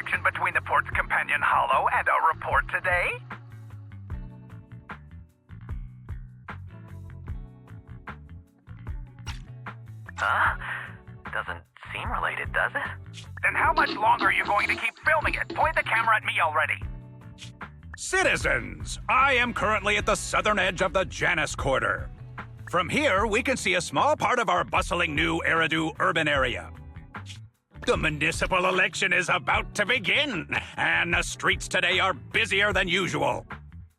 connection between the port's companion hollow and our report today? Huh? Doesn't seem related, does it? Then how much longer are you going to keep filming it? Point the camera at me already. Citizens, I am currently at the southern edge of the Janus Quarter. From here, we can see a small part of our bustling new Eridu urban area. The municipal election is about to begin, and the streets today are busier than usual.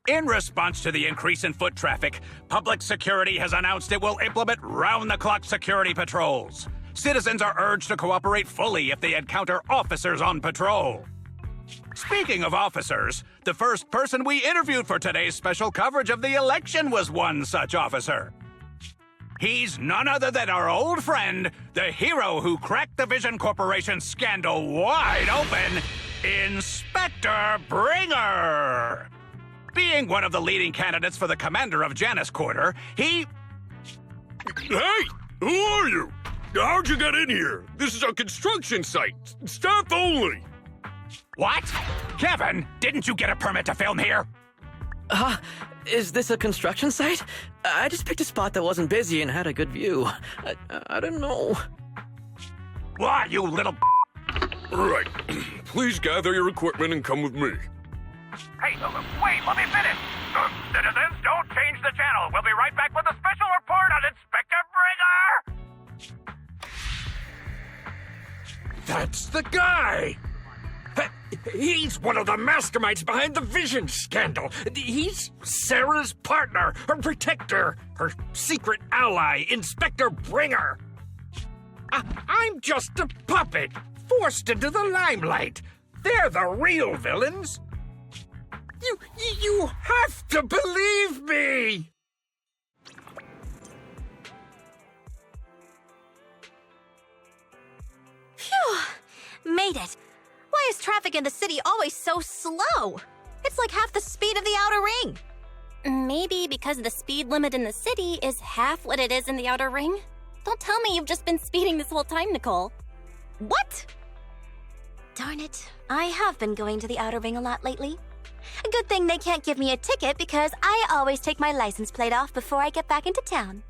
In response to the increase in foot traffic, public security has announced it will implement round-the-clock security patrols. Citizens are urged to cooperate fully if they encounter officers on patrol. Speaking of officers, the first person we interviewed for today's special coverage of the election was one such officer. He's none other than our old friend, the hero who cracked the Vision Corporation scandal wide open, Inspector Bringer. Being one of the leading candidates for the commander of Janus Quarter, he... Hey! Who are you? How'd you get in here? This is a construction site. Staff only. What? Kevin, didn't you get a permit to film here? Is this a construction site? I just picked a spot that wasn't busy and had a good view. I don't know. Why, you little... Right. Please gather your equipment and come with me. Hey, wait, let me finish. Citizens, don't change the channel. We'll be right back with a special report on Inspector Bringer. That's the guy! He's one of the masterminds behind the Vision scandal. He's Sarah's partner, her protector, her secret ally, Inspector Bringer. I'm just a puppet, forced into the limelight. They're the real villains. You have to believe me! Phew! Made it. Why is traffic in the city always so slow? It's like half the speed of the outer ring. Maybe because the speed limit in the city is half what it is in the outer ring? Don't tell me you've just been speeding this whole time, Nicole. What? Darn it. I have been going to the outer ring a lot lately. A good thing they can't give me a ticket because I always take my license plate off before I get back into town.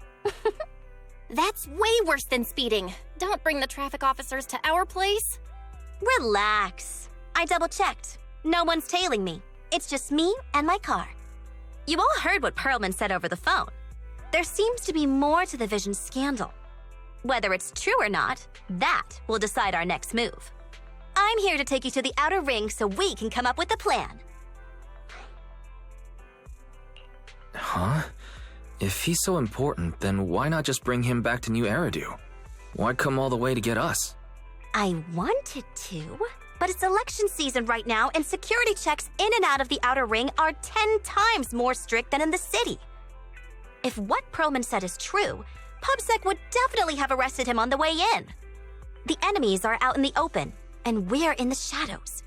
That's way worse than speeding. Don't bring the traffic officers to our place. Relax. I double-checked. No one's tailing me. It's just me and my car. You all heard what Perlman said over the phone. There seems to be more to the Vision scandal. Whether it's true or not, that will decide our next move. I'm here to take you to the outer ring so we can come up with a plan. Huh? If he's so important, then why not just bring him back to New Eridu? Why come all the way to get us? I wanted to, but it's election season right now and security checks in and out of the outer ring are 10 times more strict than in the city. If what Perlman said is true, PubSec would definitely have arrested him on the way in. The enemies are out in the open, and we're in the shadows.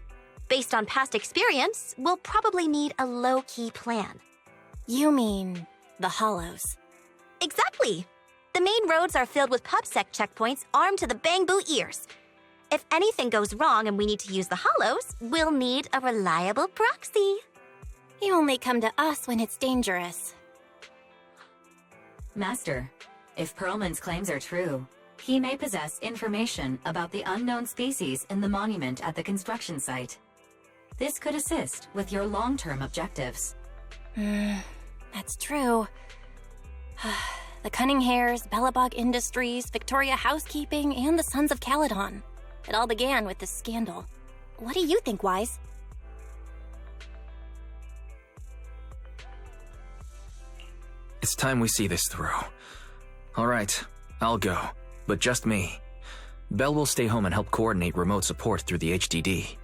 Based on past experience, we'll probably need a low-key plan. You mean the hollows? Exactly. The main roads are filled with PubSec checkpoints armed to the bang-boo ears. If anything goes wrong and we need to use the hollows, we'll need a reliable proxy. You only come to us when it's dangerous. Master, if Perlman's claims are true, he may possess information about the unknown species in the monument at the construction site. This could assist with your long-term objectives. That's true. The Cunning Hares, Bellabog Industries, Victoria Housekeeping, and the Sons of Caledon. It all began with this scandal. What do you think, Wise? It's time we see this through. All right, I'll go, but just me. Belle will stay home and help coordinate remote support through the HDD.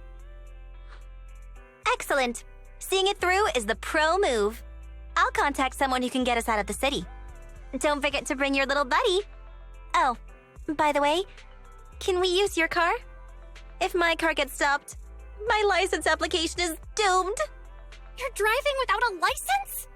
Excellent. Seeing it through is the pro move. I'll contact someone who can get us out of the city. Don't forget to bring your little buddy. Oh, by the way, can we use your car? If my car gets stopped, my license application is doomed. You're driving without a license?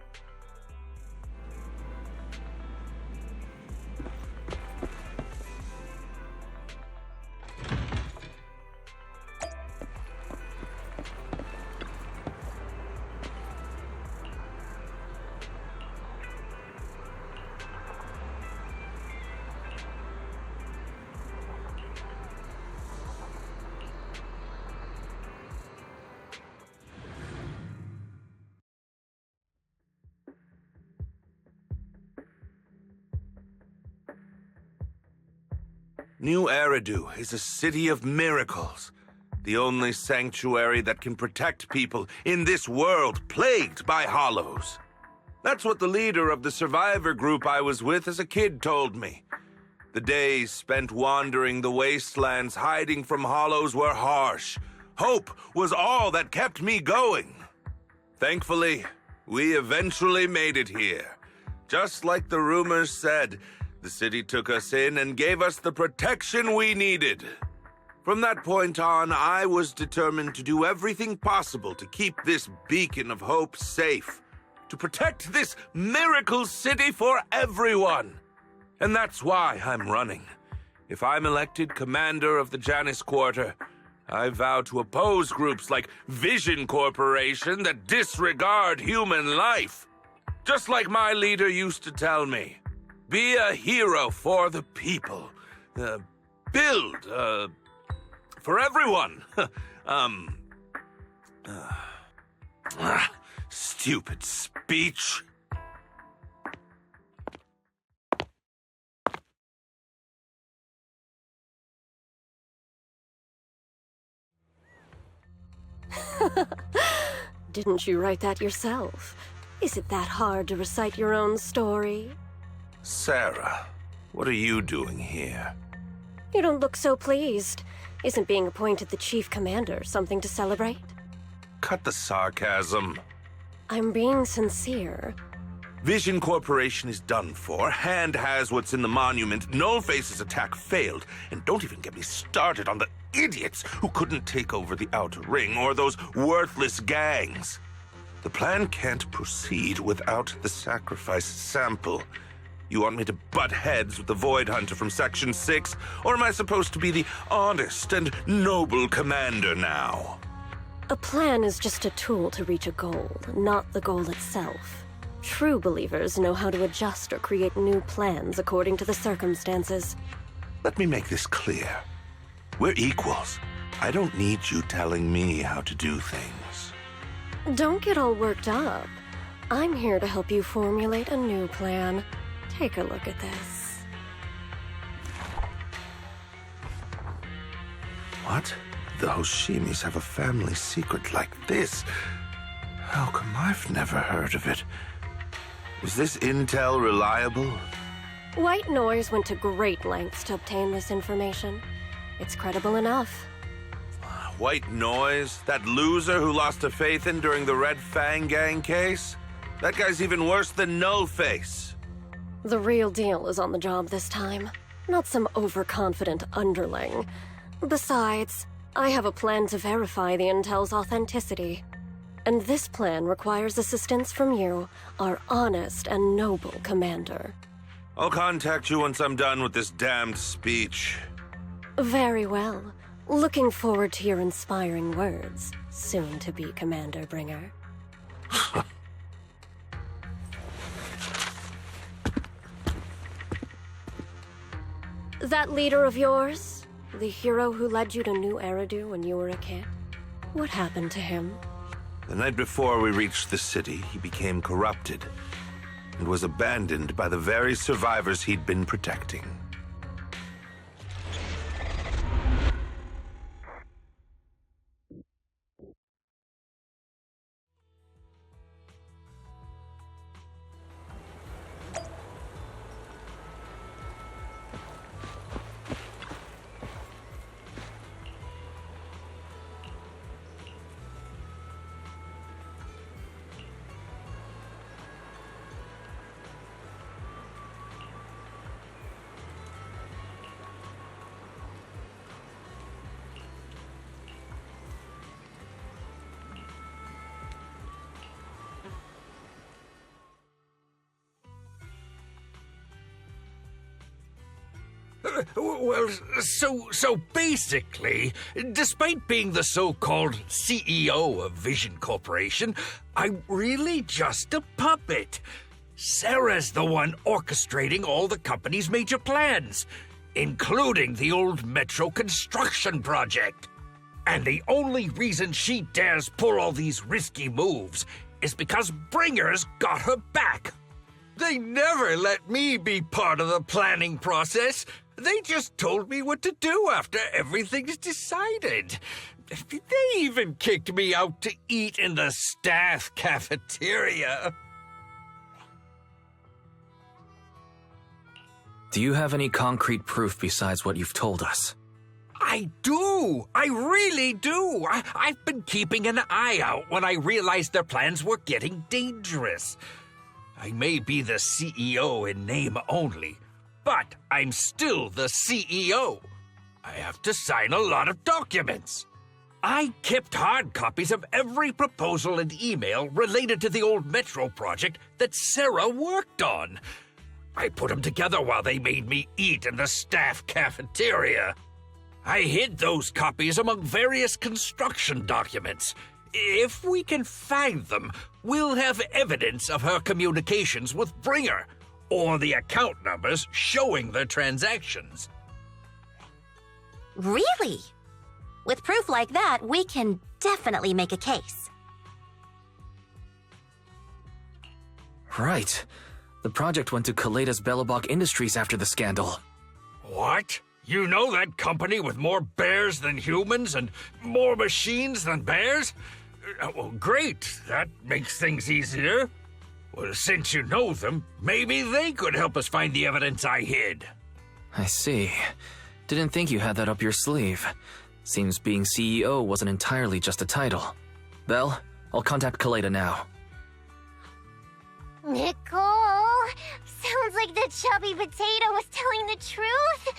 New Eridu is a city of miracles. The only sanctuary that can protect people in this world plagued by hollows. That's what the leader of the survivor group I was with as a kid told me. The days spent wandering the wastelands hiding from hollows were harsh. Hope was all that kept me going. Thankfully, we eventually made it here. Just like the rumors said, the city took us in and gave us the protection we needed. From that point on, I was determined to do everything possible to keep this beacon of hope safe, to protect this miracle city for everyone. And that's why I'm running. If I'm elected commander of the Janus Quarter, I vow to oppose groups like Vision Corporation that disregard human life. Just like my leader used to tell me, be a hero for the people. Build, for everyone. Stupid speech. Didn't you write that yourself? Is it that hard to recite your own story? Sarah, what are you doing here? You don't look so pleased. Isn't being appointed the chief commander something to celebrate? Cut the sarcasm. I'm being sincere. Vision Corporation is done for. Hand has what's in the monument. Nullface's attack failed. And don't even get me started on the idiots who couldn't take over the Outer Ring or those worthless gangs. The plan can't proceed without the sacrifice sample. You want me to butt heads with the Void Hunter from Section 6? Or am I supposed to be the honest and noble commander now? A plan is just a tool to reach a goal, not the goal itself. True believers know how to adjust or create new plans according to the circumstances. Let me make this clear. We're equals. I don't need you telling me how to do things. Don't get all worked up. I'm here to help you formulate a new plan. Take a look at this. What? The Hoshimis have a family secret like this? How come I've never heard of it? Is this intel reliable? White Noise went to great lengths to obtain this information. It's credible enough. White Noise? That loser who lost to Phaethon during the Red Fang Gang case? That guy's even worse than Nullface. The real deal is on the job this time, not some overconfident underling. Besides, I have a plan to verify the intel's authenticity. And this plan requires assistance from you, our honest and noble commander. I'll contact you once I'm done with this damned speech. Very well. Looking forward to your inspiring words, soon-to-be Commander Bringer. That leader of yours? The hero who led you to New Eridu when you were a kid? What happened to him? The night before we reached the city, he became corrupted and was abandoned by the very survivors he'd been protecting. Well, so basically, despite being the so-called CEO of Vision Corporation, I'm really just a puppet. Sarah's the one orchestrating all the company's major plans, including the old metro construction project. And the only reason she dares pull all these risky moves is because Bringer's got her back. They never let me be part of the planning process. They just told me what to do after everything's decided. They even kicked me out to eat in the staff cafeteria. Do you have any concrete proof besides what you've told us? I do! I really do! I've been keeping an eye out when I realized their plans were getting dangerous. I may be the CEO in name only, but I'm still the CEO. I have to sign a lot of documents. I kept hard copies of every proposal and email related to the old Metro project that Sarah worked on. I put them together while they made me eat in the staff cafeteria. I hid those copies among various construction documents. If we can find them, we'll have evidence of her communications with Bringer, or the account numbers showing their transactions. Really? With proof like that, we can definitely make a case. Right. The project went to Kaleda's Belobog Industries after the scandal. What? You know that company with more bears than humans and more machines than bears? Well, great. That makes things easier. Well, since you know them, maybe they could help us find the evidence I hid. I see. Didn't think you had that up your sleeve. Seems being CEO wasn't entirely just a title. Belle, I'll contact Kaleda now. Nicole, sounds like the chubby potato was telling the truth.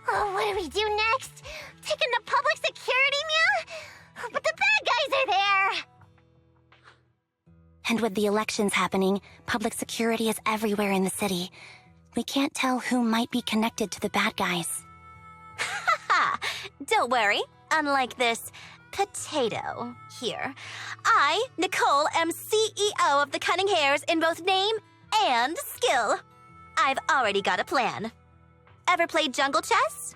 Oh, what do we do next? Take him to public security, Mia? But the bad guys are there! And with the elections happening, public security is everywhere in the city. We can't tell who might be connected to the bad guys. Ha! Don't worry. Unlike this potato here, I, Nicole, am CEO of the Cunning Hares in both name and skill. I've already got a plan. Ever played jungle chess?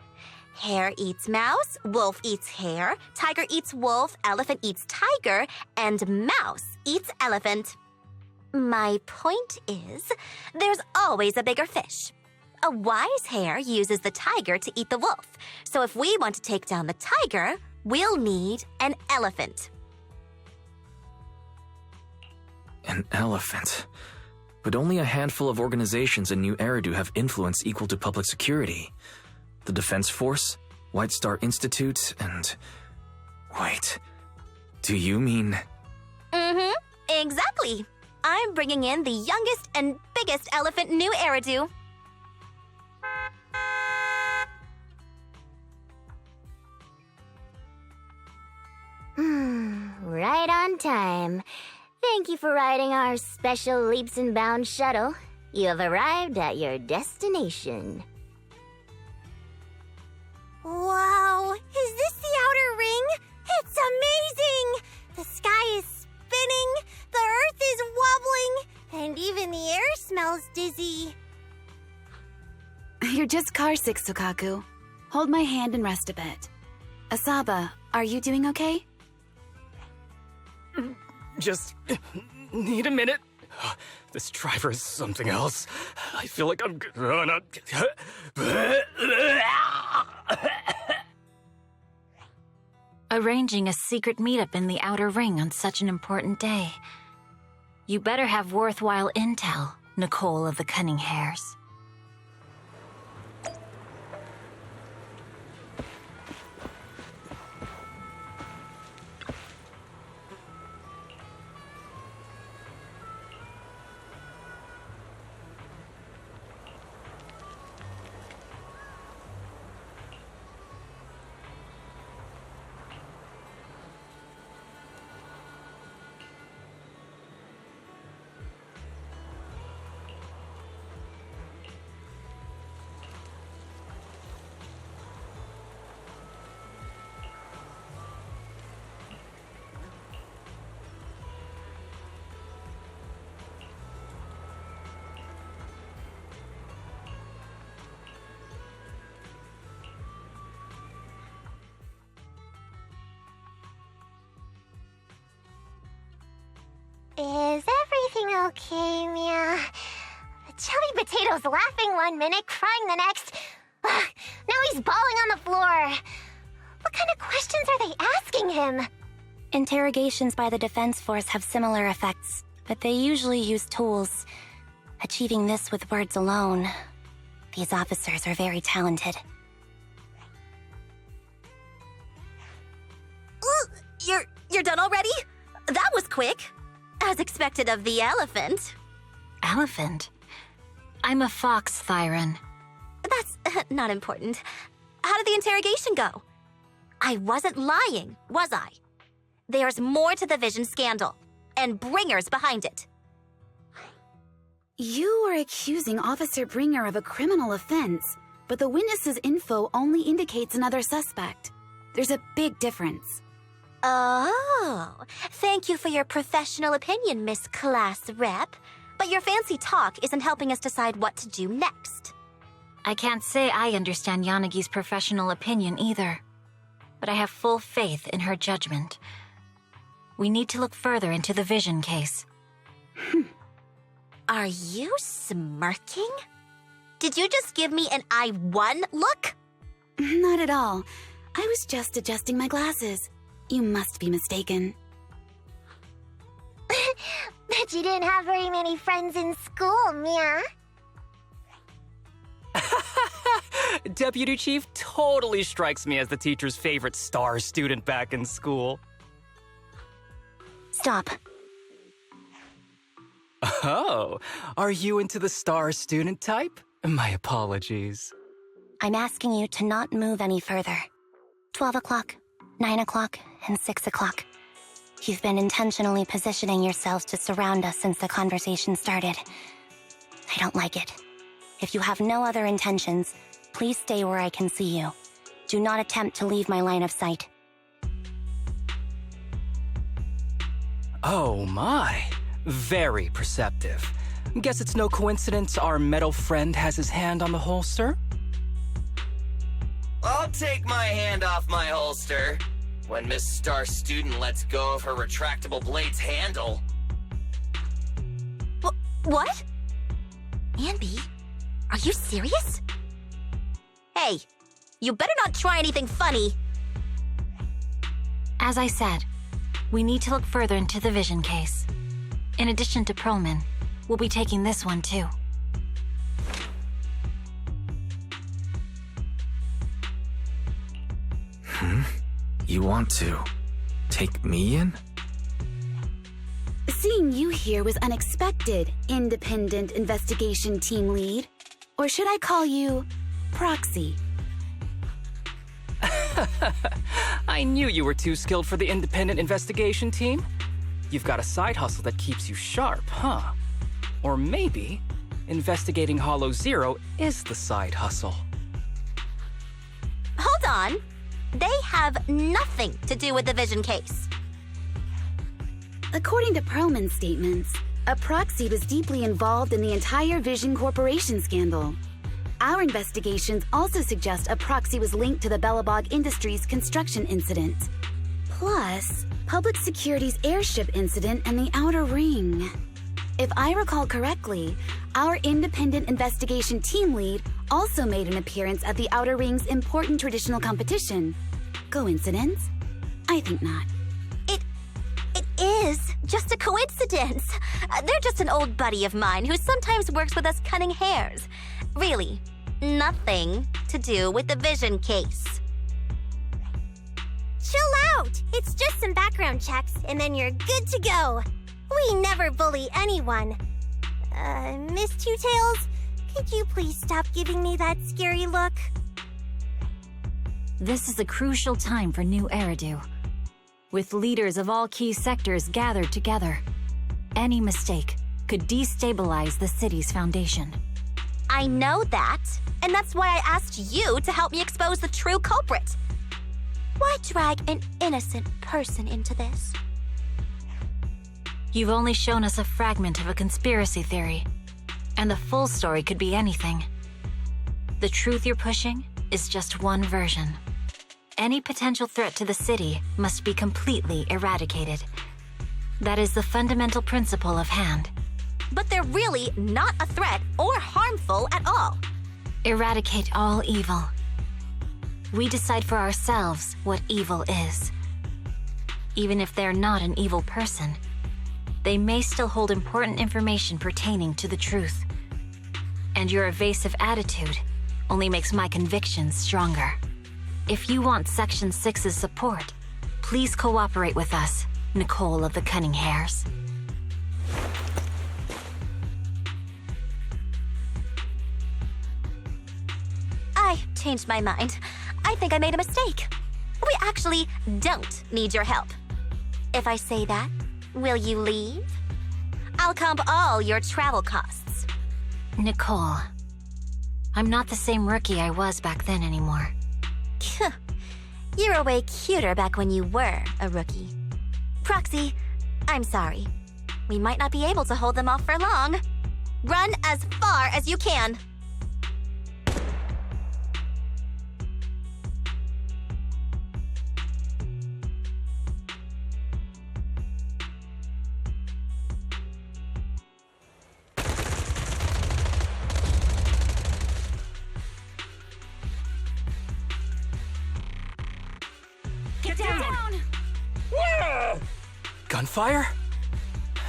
Hare eats mouse, wolf eats hare, tiger eats wolf, elephant eats tiger, and mouse eats elephant. My point is, there's always a bigger fish. A wise hare uses the tiger to eat the wolf. So if we want to take down the tiger, we'll need an elephant. An elephant? But only a handful of organizations in New Eridu have influence equal to public security. The Defense Force, White Star Institute, and... Wait, do you mean... Mm-hmm, exactly. I'm bringing in the youngest and biggest elephant in New Eridu. Right on time. Thank you for riding our special leaps and bounds shuttle. You have arrived at your destination. Wow, is this the outer ring? It's amazing! The sky is spinning, the earth is wobbling, and even the air smells dizzy. You're just carsick, Sukaku. Hold my hand and rest a bit. Asaba, are you doing okay? Just need a minute. This driver is something else. I feel like I'm gonna... Arranging a secret meetup in the Outer Ring on such an important day. You better have worthwhile intel, Nicole of the Cunning Hares. Is everything okay, Mia? The chubby potato's laughing one minute, crying the next. Now he's bawling on the floor. What kind of questions are they asking him? Interrogations by the defense force have similar effects, but they usually use tools. Achieving this with words alone. These officers are very talented. Ooh, you're done already? That was quick. As expected of the elephant. Elephant? I'm a fox, Thyron. That's not important. How did the interrogation go? I wasn't lying, was I? There's more to the Vision scandal, and Bringer's behind it. You are accusing Officer Bringer of a criminal offense, but the witness's info only indicates another suspect. There's a big difference. Oh, thank you for your professional opinion, Miss Class Rep. But your fancy talk isn't helping us decide what to do next. I can't say I understand Yanagi's professional opinion either, but I have full faith in her judgment. We need to look further into the Vision case. Are you smirking? Did you just give me an I won look? Not at all. I was just adjusting my glasses. You must be mistaken. Bet you didn't have very many friends in school, Mia. Deputy Chief totally strikes me as the teacher's favorite star student back in school. Stop. Oh, are you into the star student type? My apologies. I'm asking you to not move any further. 12 o'clock, 9 o'clock, and 6 o'clock. You've been intentionally positioning yourselves to surround us since the conversation started. I don't like it. If you have no other intentions, please stay where I can see you. Do not attempt to leave my line of sight. Oh my, very perceptive. Guess it's no coincidence our metal friend has his hand on the holster? I'll take my hand off my holster when Miss Star Student lets go of her retractable blade's handle. What? Anby, are you serious? Hey, you better not try anything funny. As I said, we need to look further into the Vision case. In addition to Perlman, we'll be taking this one too. You want to take me in? Seeing you here was unexpected, Independent Investigation Team Lead. Or should I call you Proxy? I knew you were too skilled for the Independent Investigation Team. You've got a side hustle that keeps you sharp, huh? Or maybe investigating Hollow Zero is the side hustle. Hold on. They have nothing to do with the Vision case. According to Perlman's statements, a proxy was deeply involved in the entire Vision Corporation scandal. Our investigations also suggest a proxy was linked to the Bellabog Industries construction incident. Plus, Public Security's airship incident and the Outer Ring. If I recall correctly, our Independent Investigation Team Lead also made an appearance at the Outer Ring's important traditional competition. Coincidence? I think not. It is just a coincidence. They're just an old buddy of mine who sometimes works with us cunning hares. Really, nothing to do with the Vision case. Chill out! It's just some background checks, and then you're good to go. We never bully anyone. Miss Two Tails, could you please stop giving me that scary look? This is a crucial time for New Eridu. With leaders of all key sectors gathered together, any mistake could destabilize the city's foundation. I know that, and that's why I asked you to help me expose the true culprit. Why drag an innocent person into this? You've only shown us a fragment of a conspiracy theory, and the full story could be anything. The truth you're pushing is just one version. Any potential threat to the city must be completely eradicated. That is the fundamental principle of Hand. But they're really not a threat or harmful at all. Eradicate all evil. We decide for ourselves what evil is. Even if they're not an evil person, they may still hold important information pertaining to the truth. And your evasive attitude only makes my convictions stronger. If you want Section 6's support, please cooperate with us, Nicole of the Cunning Hairs. I changed my mind. I think I made a mistake. We actually don't need your help. If I say that, will you leave? I'll comp all your travel costs. Nicole, I'm not the same rookie I was back then anymore. You were way cuter back when you were a rookie. Proxy, I'm sorry. We might not be able to hold them off for long. Run as far as you can. Get down! Gunfire?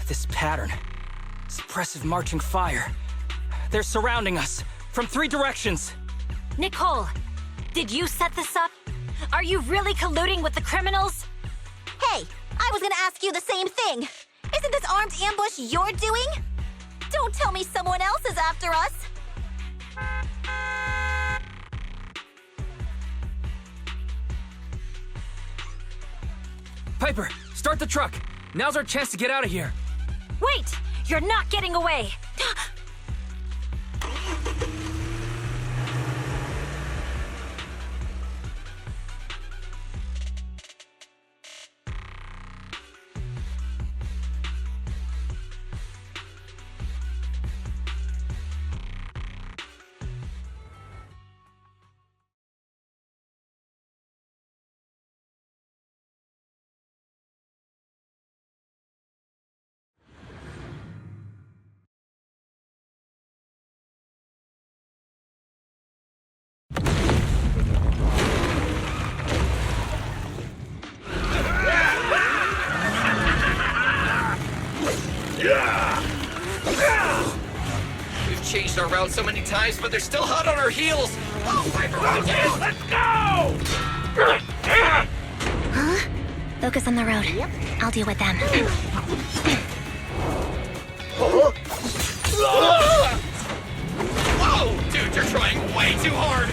This pattern. Suppressive marching fire. They're surrounding us from 3 directions. Nicole, did you set this up? Are you really colluding with the criminals? Hey, I was gonna ask you the same thing. Isn't this armed ambush you're doing? Don't tell me someone else is after us. Piper, start the truck. Now's our chance to get out of here. Wait! You're not getting away! We've changed our route so many times, but they're still hot on our heels. Oh, Piper, watch out! Let's go! Huh? Focus on the road. Yep. I'll deal with them. Whoa! Dude, you're trying way too hard!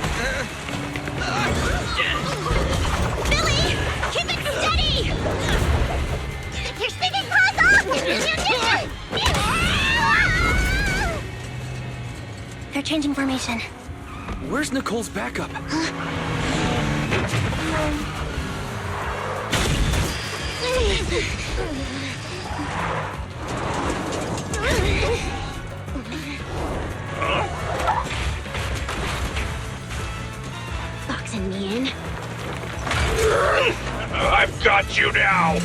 Billy! Keep it steady! You're sticking claws off! They're changing formation. Where's Nicole's backup? Boxing me in. I've got you now!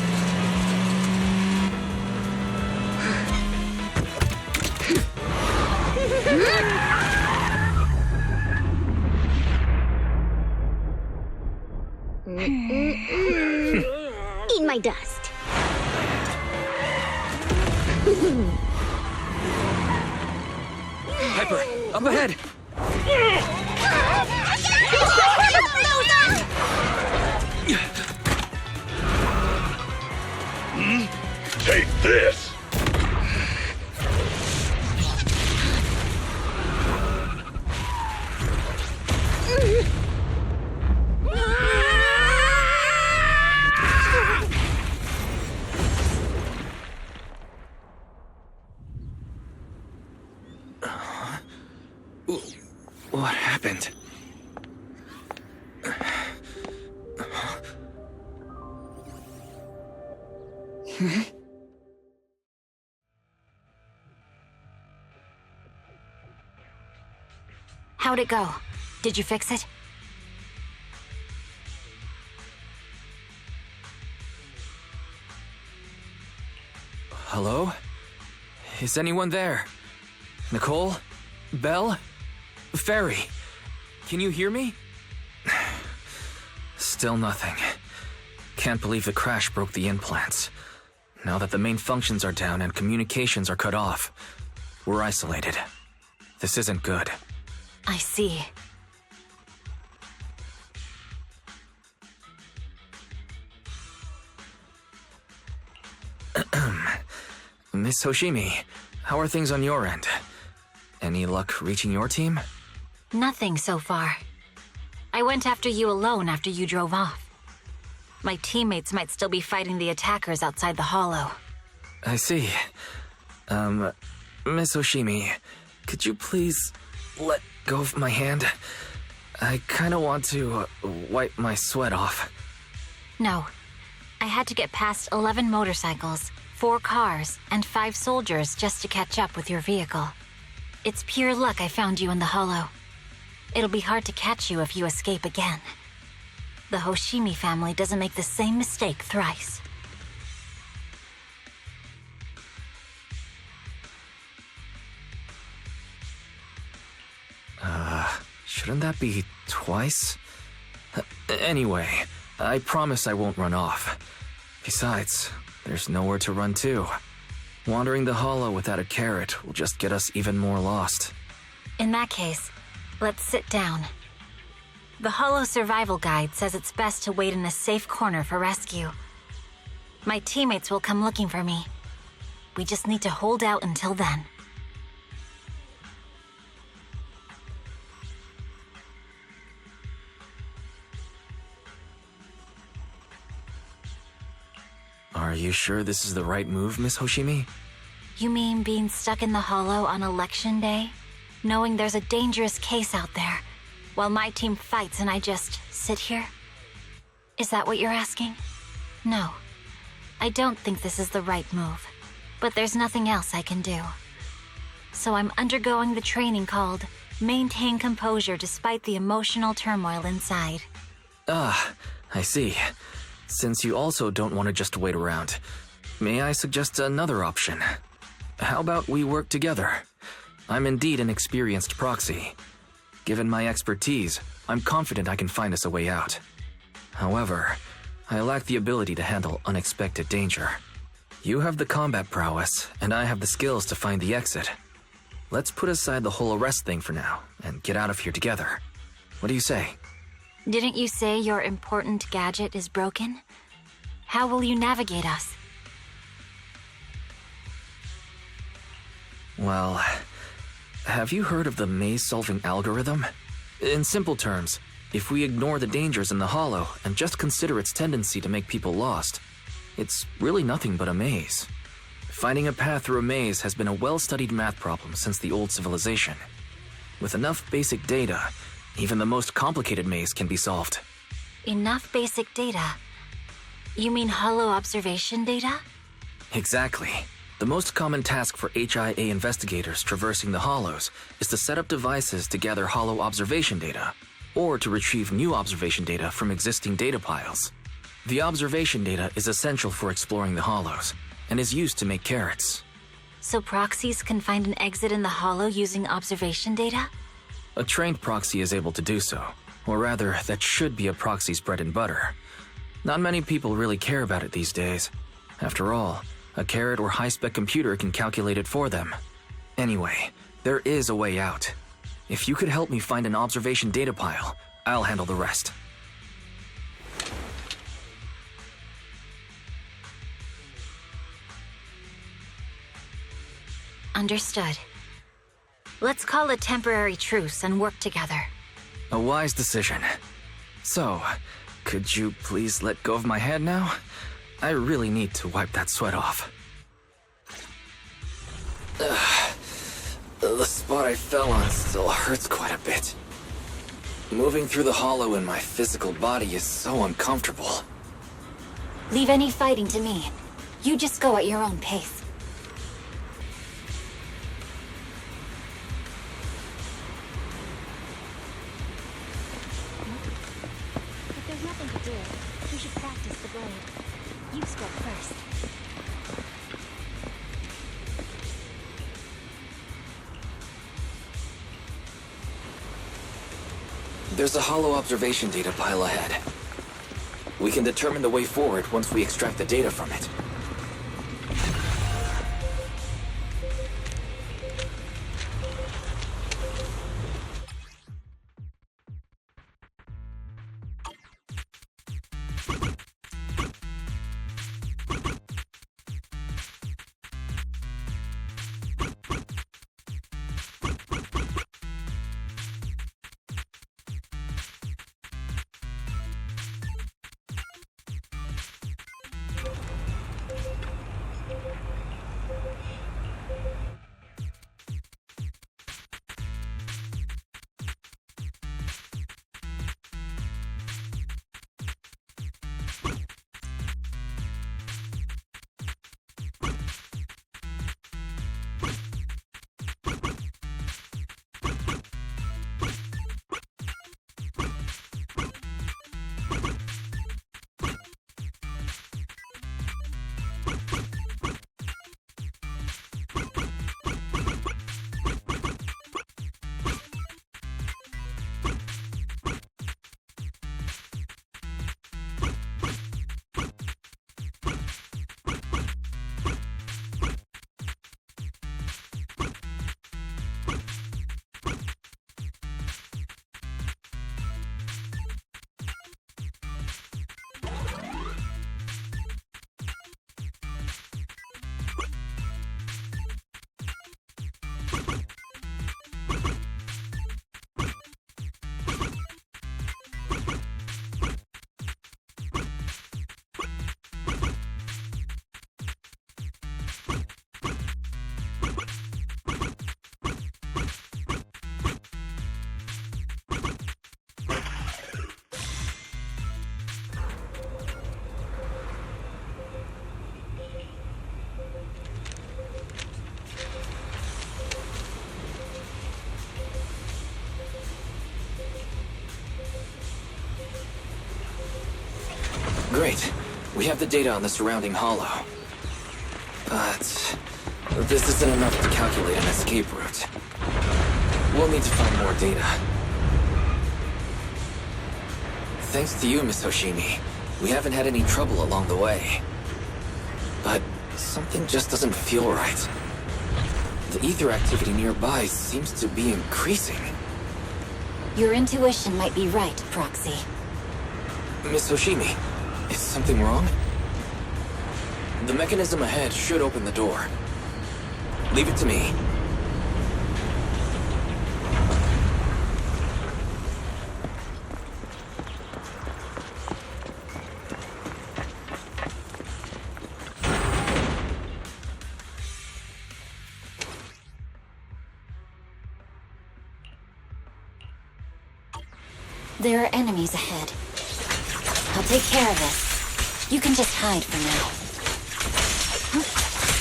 Eat my dust. Piper, up ahead! Take this! What happened? How'd it go? Did you fix it? Hello? Is anyone there? Nicole? Belle? Ferry? Can you hear me? Still nothing. Can't believe the crash broke the implants. Now that the main functions are down and communications are cut off, we're isolated. This isn't good. I see. Miss Hoshimi, how are things on your end? Any luck reaching your team? Nothing so far. I went after you alone after you drove off. My teammates might still be fighting the attackers outside the hollow. I see. Miss Hoshimi, could you please let go of my hand? I kinda want to wipe my sweat off. No. I had to get past 11 motorcycles, 4 cars, and 5 soldiers just to catch up with your vehicle. It's pure luck I found you in the hollow. It'll be hard to catch you if you escape again. The Hoshimi family doesn't make the same mistake thrice. Shouldn't that be twice? Anyway, I promise I won't run off. Besides, there's nowhere to run to. Wandering the hollow without a carrot will just get us even more lost. In that case, let's sit down. The Hollow Survival Guide says it's best to wait in a safe corner for rescue. My teammates will come looking for me. We just need to hold out until then. Are you sure this is the right move, Miss Hoshimi? You mean being stuck in the hollow on election day? Knowing there's a dangerous case out there, while my team fights and I just sit here? Is that what you're asking? No. I don't think this is the right move, but there's nothing else I can do. So I'm undergoing the training called Maintain Composure Despite the Emotional Turmoil Inside. Ah, I see. Since you also don't want to just wait around, may I suggest another option? How about we work together? I'm indeed an experienced proxy. Given my expertise, I'm confident I can find us a way out. However, I lack the ability to handle unexpected danger. You have the combat prowess, and I have the skills to find the exit. Let's put aside the whole arrest thing for now, and get out of here together. What do you say? Didn't you say your important gadget is broken? How will you navigate us? Well, have you heard of the maze-solving algorithm? In simple terms, if we ignore the dangers in the hollow and just consider its tendency to make people lost, it's really nothing but a maze. Finding a path through a maze has been a well-studied math problem since the old civilization. With enough basic data, even the most complicated maze can be solved. Enough basic data? You mean hollow observation data? Exactly. The most common task for HIA investigators traversing the hollows is to set up devices to gather hollow observation data, or to retrieve new observation data from existing data piles. The observation data is essential for exploring the hollows, and is used to make carrots. So proxies can find an exit in the hollow using observation data? A trained proxy is able to do so, or rather, that should be a proxy's bread and butter. Not many people really care about it these days. After all, a carrot or high-spec computer can calculate it for them. Anyway, there is a way out. If you could help me find an observation data pile, I'll handle the rest. Understood. Let's call a temporary truce and work together. A wise decision. So, could you please let go of my hand now? I really need to wipe that sweat off. The spot I fell on still hurts quite a bit. Moving through the hollow in my physical body is so uncomfortable. Leave any fighting to me. You just go at your own pace. If there's nothing to do, we should practice the blade. You struck first. There's a hollow observation data pile ahead. We can determine the way forward once we extract the data from it. Great. We have the data on the surrounding hollow. But this isn't enough to calculate an escape route. We'll need to find more data. Thanks to you, Miss Hoshimi, we haven't had any trouble along the way. But something just doesn't feel right. The ether activity nearby seems to be increasing. Your intuition might be right, Proxy. Miss Hoshimi, is something wrong? The mechanism ahead should open the door. Leave it to me. There are enemies ahead. I'll take care of this. You can just hide for now.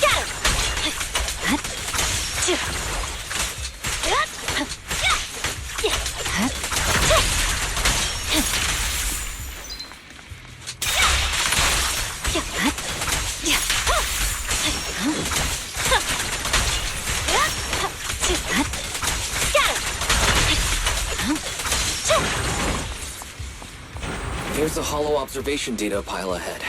Got There's a hollow observation data pile ahead.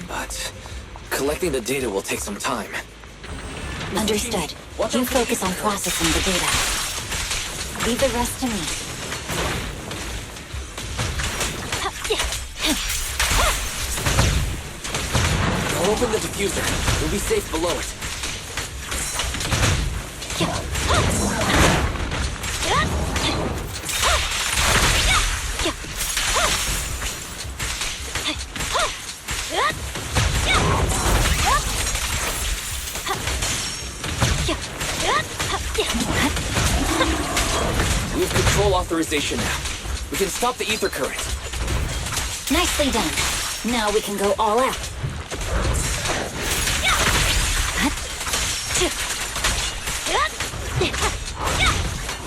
But collecting the data will take some time. Understood. You focus on processing the data. Leave the rest to me. I'll open the diffuser. We'll be safe below it. We have control authorization now. We can stop the ether current. Nicely done. Now we can go all out.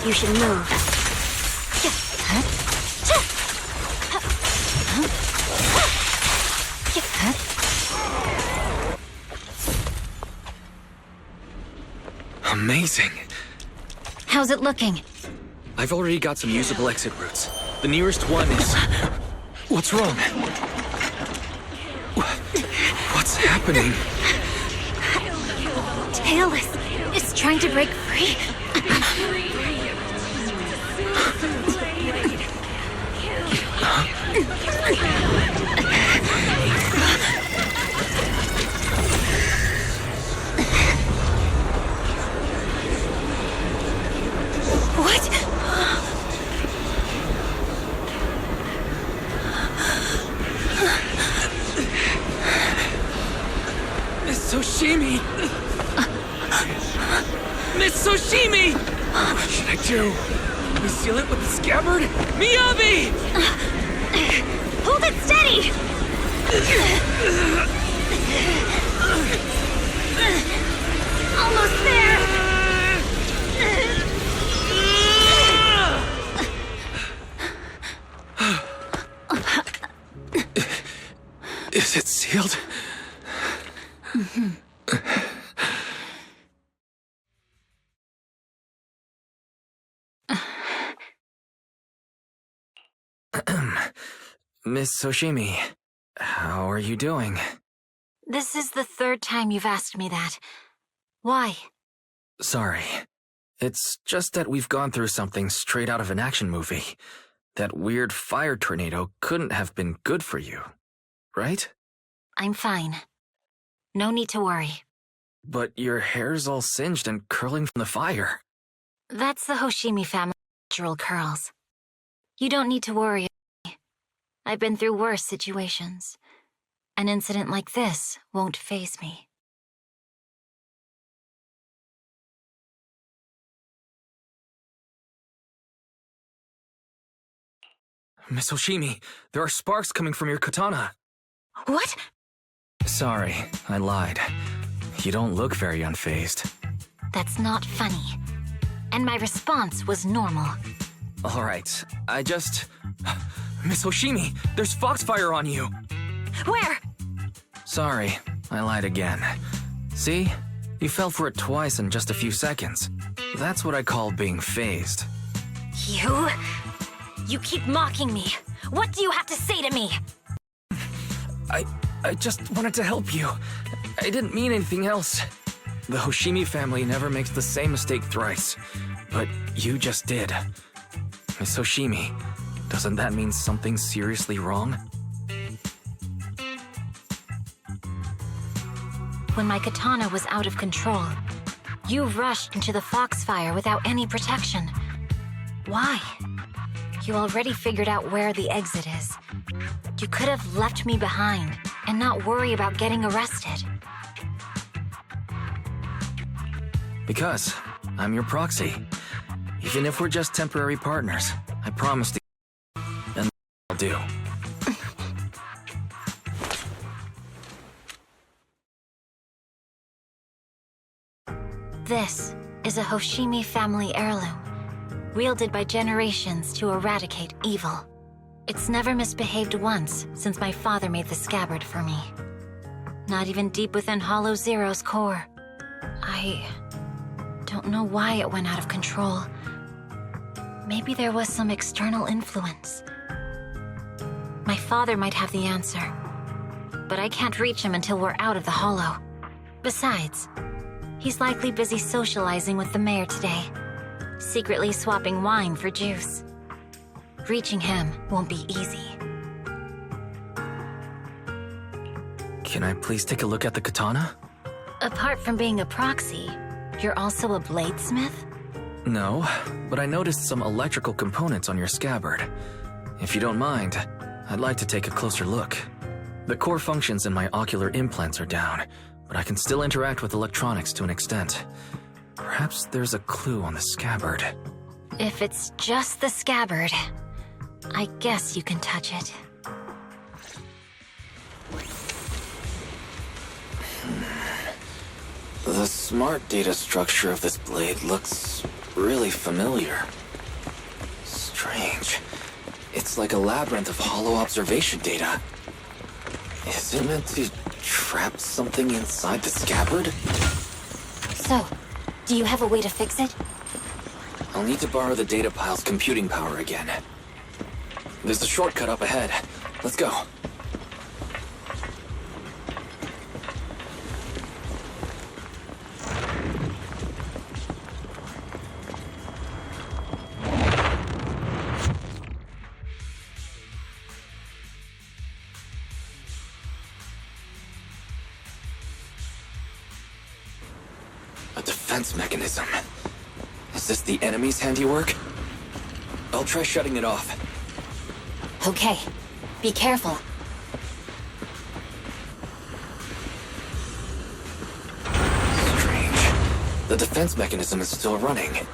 You should move. Amazing. How's it looking? I've already got some usable exit routes. The nearest one is... What's wrong? What's happening? Tailless is trying to break free. What? Miss Soshimi! Miss Soshimi! What should I do? We seal it with the scabbard? Miyabi! Hold it steady! Almost there! Is it sealed? Miss Soshimi, how are you doing? This is the third time you've asked me that. Why? Sorry. It's just that we've gone through something straight out of an action movie. That weird fire tornado couldn't have been good for you, right? I'm fine. No need to worry. But your hair's all singed and curling from the fire. That's the Hoshimi family's natural curls. You don't need to worry. I've been through worse situations. An incident like this won't faze me. Miss Hoshimi, there are sparks coming from your katana. What? Sorry, I lied. You don't look very unfazed. That's not funny. And my response was normal. Alright, Miss Hoshimi, there's foxfire on you! Where? Sorry, I lied again. See? You fell for it twice in just a few seconds. That's what I call being phased. You keep mocking me. What do you have to say to me? I just wanted to help you. I didn't mean anything else. The Hoshimi family never makes the same mistake thrice. But you just did. Miss Hoshimi, doesn't that mean something seriously wrong? When my katana was out of control, you rushed into the foxfire without any protection. Why? You already figured out where the exit is. You could have left me behind and not worry about getting arrested. Because I'm your proxy. Even if we're just temporary partners, I promise to... And I'll do. This is a Hoshimi family heirloom, wielded by generations to eradicate evil. It's never misbehaved once since my father made the scabbard for me. Not even deep within Hollow Zero's core. I don't know why it went out of control. Maybe there was some external influence. My father might have the answer, but I can't reach him until we're out of the Hollow. Besides, he's likely busy socializing with the mayor today, secretly swapping wine for juice. Reaching him won't be easy. Can I please take a look at the katana? Apart from being a proxy, you're also a bladesmith? No, but I noticed some electrical components on your scabbard. If you don't mind, I'd like to take a closer look. The core functions in my ocular implants are down, but I can still interact with electronics to an extent. Perhaps there's a clue on the scabbard. If it's just the scabbard, I guess you can touch it. The smart data structure of this blade looks really familiar. Strange. It's like a labyrinth of hollow observation data. Is it meant to trap something inside the scabbard? So, do you have a way to fix it? I'll need to borrow the data pile's computing power again. There's a shortcut up ahead. Let's go. A defense mechanism. Is this the enemy's handiwork? I'll try shutting it off. Okay. Be careful. Strange. The defense mechanism is still running.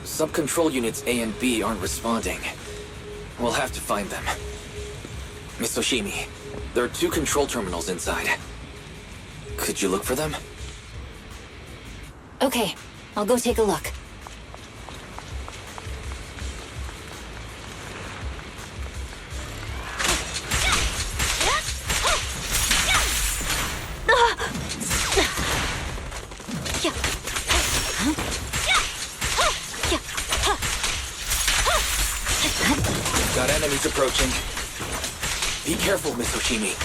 Sub-control units A and B aren't responding. We'll have to find them. Miss Oshimi, there are 2 control terminals inside. Could you look for them? Okay, I'll go take a look. Got enemies approaching. Be careful, Miss Oshimi.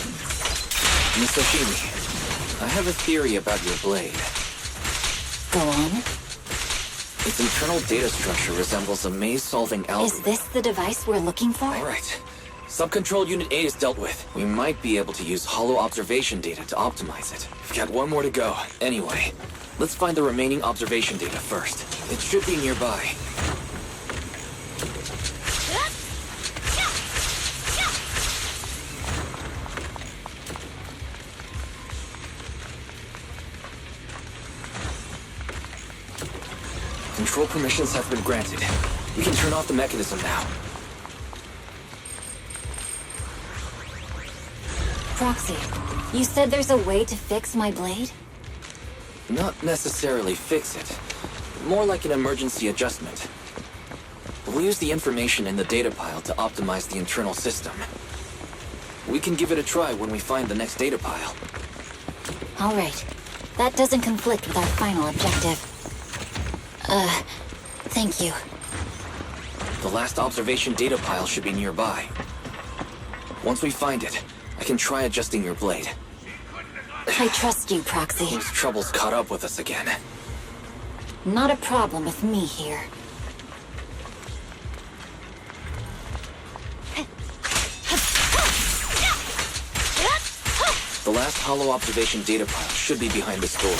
Miss Oshimi, I have a theory about your blade. Go on. Its internal data structure resembles a maze-solving algorithm. Is this the device we're looking for? All right. Sub-control unit A is dealt with. We might be able to use hollow observation data to optimize it. We've got 1 more to go. Anyway, let's find the remaining observation data first. It should be nearby. Control permissions have been granted. We can turn off the mechanism now. Proxy, you said there's a way to fix my blade? Not necessarily fix it. More like an emergency adjustment. We'll use the information in the data pile to optimize the internal system. We can give it a try when we find the next data pile. All right. That doesn't conflict with our final objective. Thank you. The last observation data pile should be nearby. Once we find it, I can try adjusting your blade. I trust you, Proxy. These troubles caught up with us again. Not a problem with me here. The last hollow observation data pile should be behind this door.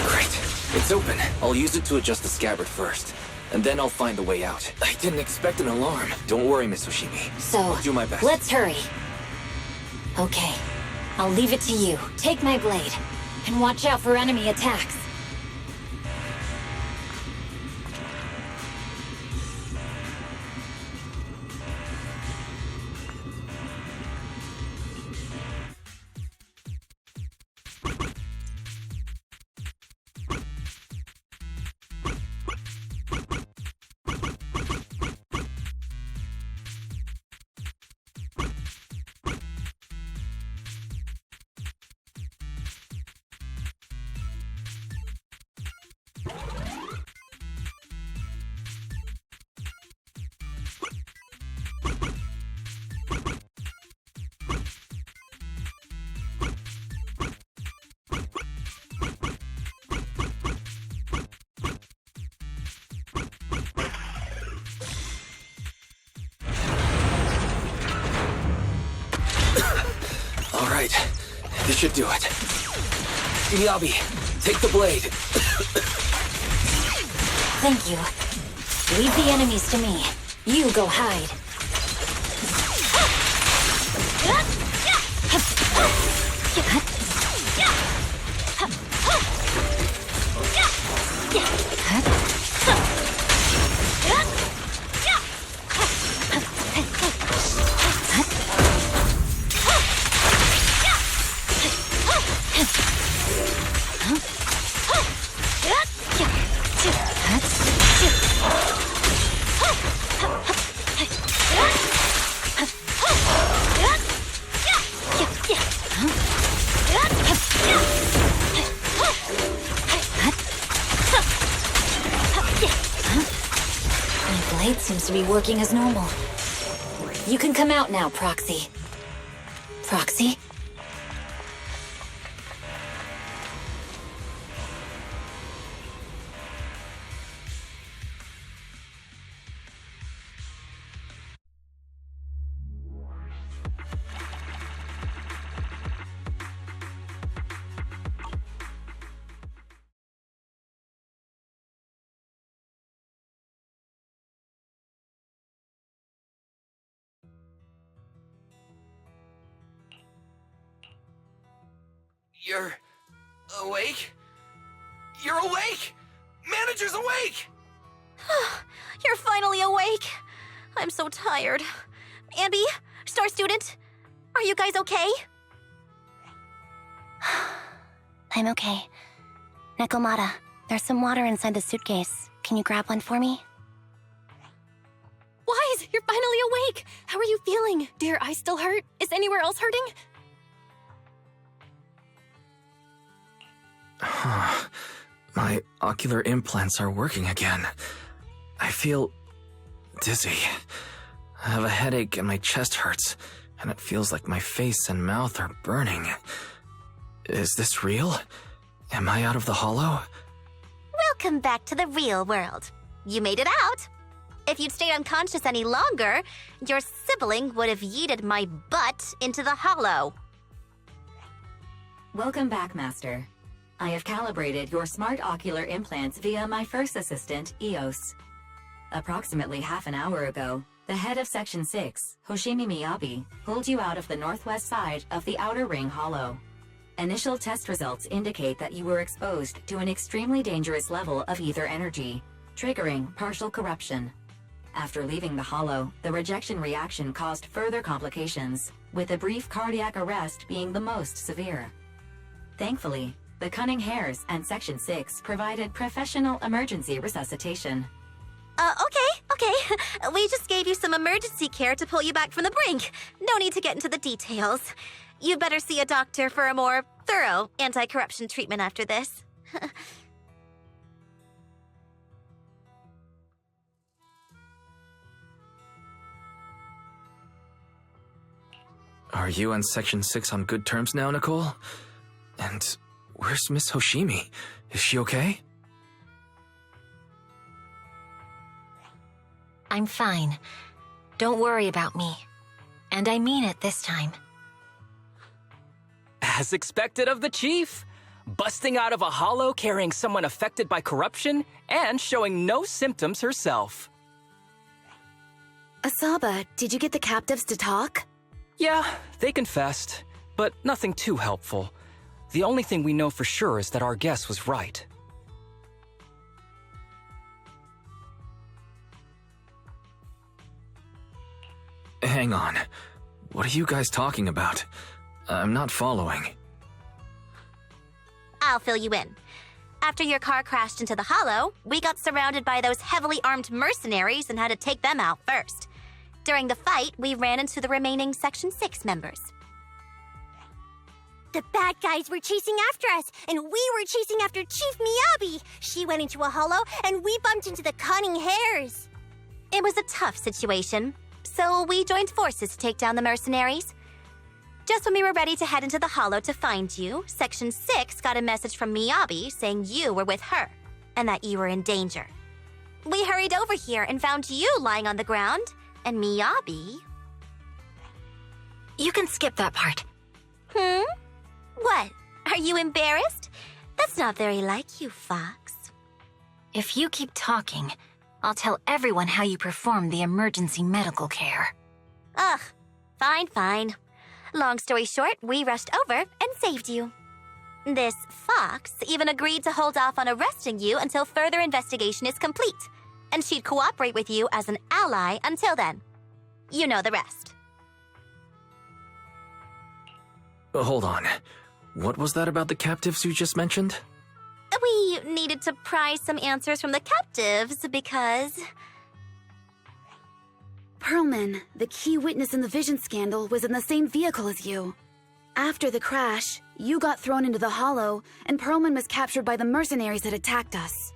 Great. It's open. I'll use it to adjust the scabbard first. And then I'll find the way out. I didn't expect an alarm. Don't worry, Miss Oshimi. So, I'll do my best. Let's hurry. Okay. I'll leave it to you. Take my blade. And watch out for enemy attacks. This should do it. Miyabi, take the blade. Thank you. Leave the enemies to me. You go hide. Seems to be working as normal. You can come out now, Proxy. Proxy? You're awake? You're awake! Manager's awake! You're finally awake. I'm so tired. Ambi, Star Student, are you guys okay? I'm okay. Nekomata, there's some water inside the suitcase. Can you grab one for me? Wise, you're finally awake. How are you feeling? Do your eyes still hurt? Is anywhere else hurting? My ocular implants are working again. I feel dizzy. I have a headache and my chest hurts, and it feels like my face and mouth are burning. Is this real? Am I out of the hollow? Welcome back to the real world. You made it out. If you'd stayed unconscious any longer, your sibling would have yeeted my butt into the hollow. Welcome back, Master. I have calibrated your smart ocular implants via my first assistant, EOS. Approximately half an hour ago, the head of Section 6, Hoshimi Miyabi, pulled you out of the northwest side of the Outer Ring Hollow. Initial test results indicate that you were exposed to an extremely dangerous level of ether energy, triggering partial corruption. After leaving the hollow, the rejection reaction caused further complications, with a brief cardiac arrest being the most severe. Thankfully, the Cunning Hares and Section 6 provided professional emergency resuscitation. Okay. We just gave you some emergency care to pull you back from the brink. No need to get into the details. You better see a doctor for a more thorough anti-corruption treatment after this. Are you and Section 6 on good terms now, Nicole? And where's Miss Hoshimi? Is she okay? I'm fine. Don't worry about me. And I mean it this time. As expected of the Chief. Busting out of a hollow carrying someone affected by corruption and showing no symptoms herself. Asaba, did you get the captives to talk? Yeah, they confessed, but nothing too helpful. The only thing we know for sure is that our guess was right. Hang on. What are you guys talking about? I'm not following. I'll fill you in. After your car crashed into the hollow, we got surrounded by those heavily armed mercenaries and had to take them out first. During the fight, we ran into the remaining Section 6 members. The bad guys were chasing after us, and we were chasing after Chief Miyabi. She went into a hollow, and we bumped into the Cunning Hares. It was a tough situation, so we joined forces to take down the mercenaries. Just when we were ready to head into the hollow to find you, Section 6 got a message from Miyabi saying you were with her, and that you were in danger. We hurried over here and found you lying on the ground, and Miyabi... You can skip that part. Are you embarrassed? That's not very like you, Fox. If you keep talking, I'll tell everyone how you performed the emergency medical care. Ugh, fine. Long story short, we rushed over and saved you. This Fox even agreed to hold off on arresting you until further investigation is complete, and she'd cooperate with you as an ally until then. You know the rest. Hold on. What was that about the captives you just mentioned? We needed to pry some answers from the captives because... Perlman, the key witness in the Vision scandal, was in the same vehicle as you. After the crash, you got thrown into the Hollow, and Perlman was captured by the mercenaries that attacked us.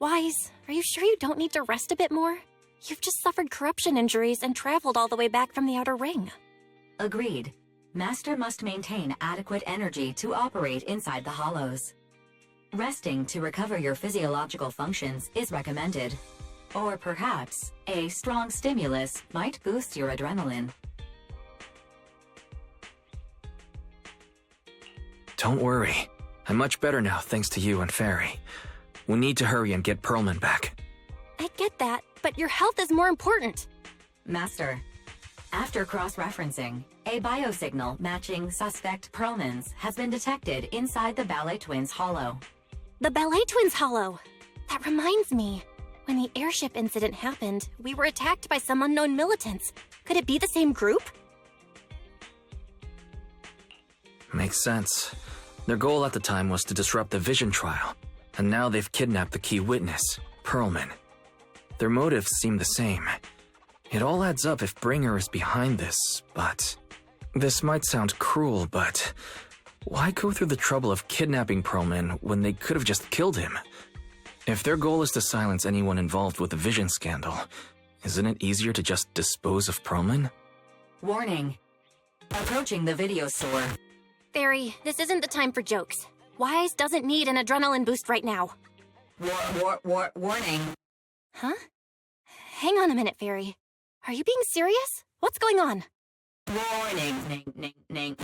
Wise, are you sure you don't need to rest a bit more? You've just suffered corruption injuries and traveled all the way back from the Outer Ring. Agreed. Master must maintain adequate energy to operate inside the hollows. Resting to recover your physiological functions is recommended. Or perhaps, a strong stimulus might boost your adrenaline. Don't worry. I'm much better now thanks to you and Fairy. We need to hurry and get Perlman back. I get that, but your health is more important. Master, after cross-referencing, a biosignal matching suspect Perlman's has been detected inside the Ballet Twins Hollow. The Ballet Twins Hollow! That reminds me. When the airship incident happened, we were attacked by some unknown militants. Could it be the same group? Makes sense. Their goal at the time was to disrupt the Vision trial, and now they've kidnapped the key witness, Perlman. Their motives seem the same. It all adds up if Bringer is behind this, but... This might sound cruel, but... Why go through the trouble of kidnapping Perlman when they could have just killed him? If their goal is to silence anyone involved with the Vision scandal, isn't it easier to just dispose of Perlman? Warning. Approaching the video store. Fairy, this isn't the time for jokes. Wise doesn't need an adrenaline boost right now. Warning. Huh? Hang on a minute, Fairy. Are you being serious? What's going on? Warning. Ning.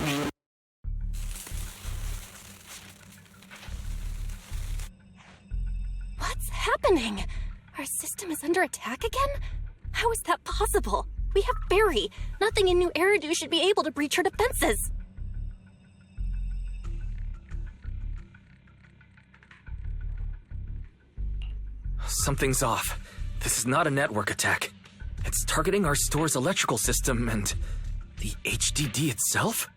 What's happening? Our system is under attack again? How is that possible? We have Barry. Nothing in New Eridu should be able to breach her defenses. Something's off. This is not a network attack. It's targeting our store's electrical system and the HDD itself?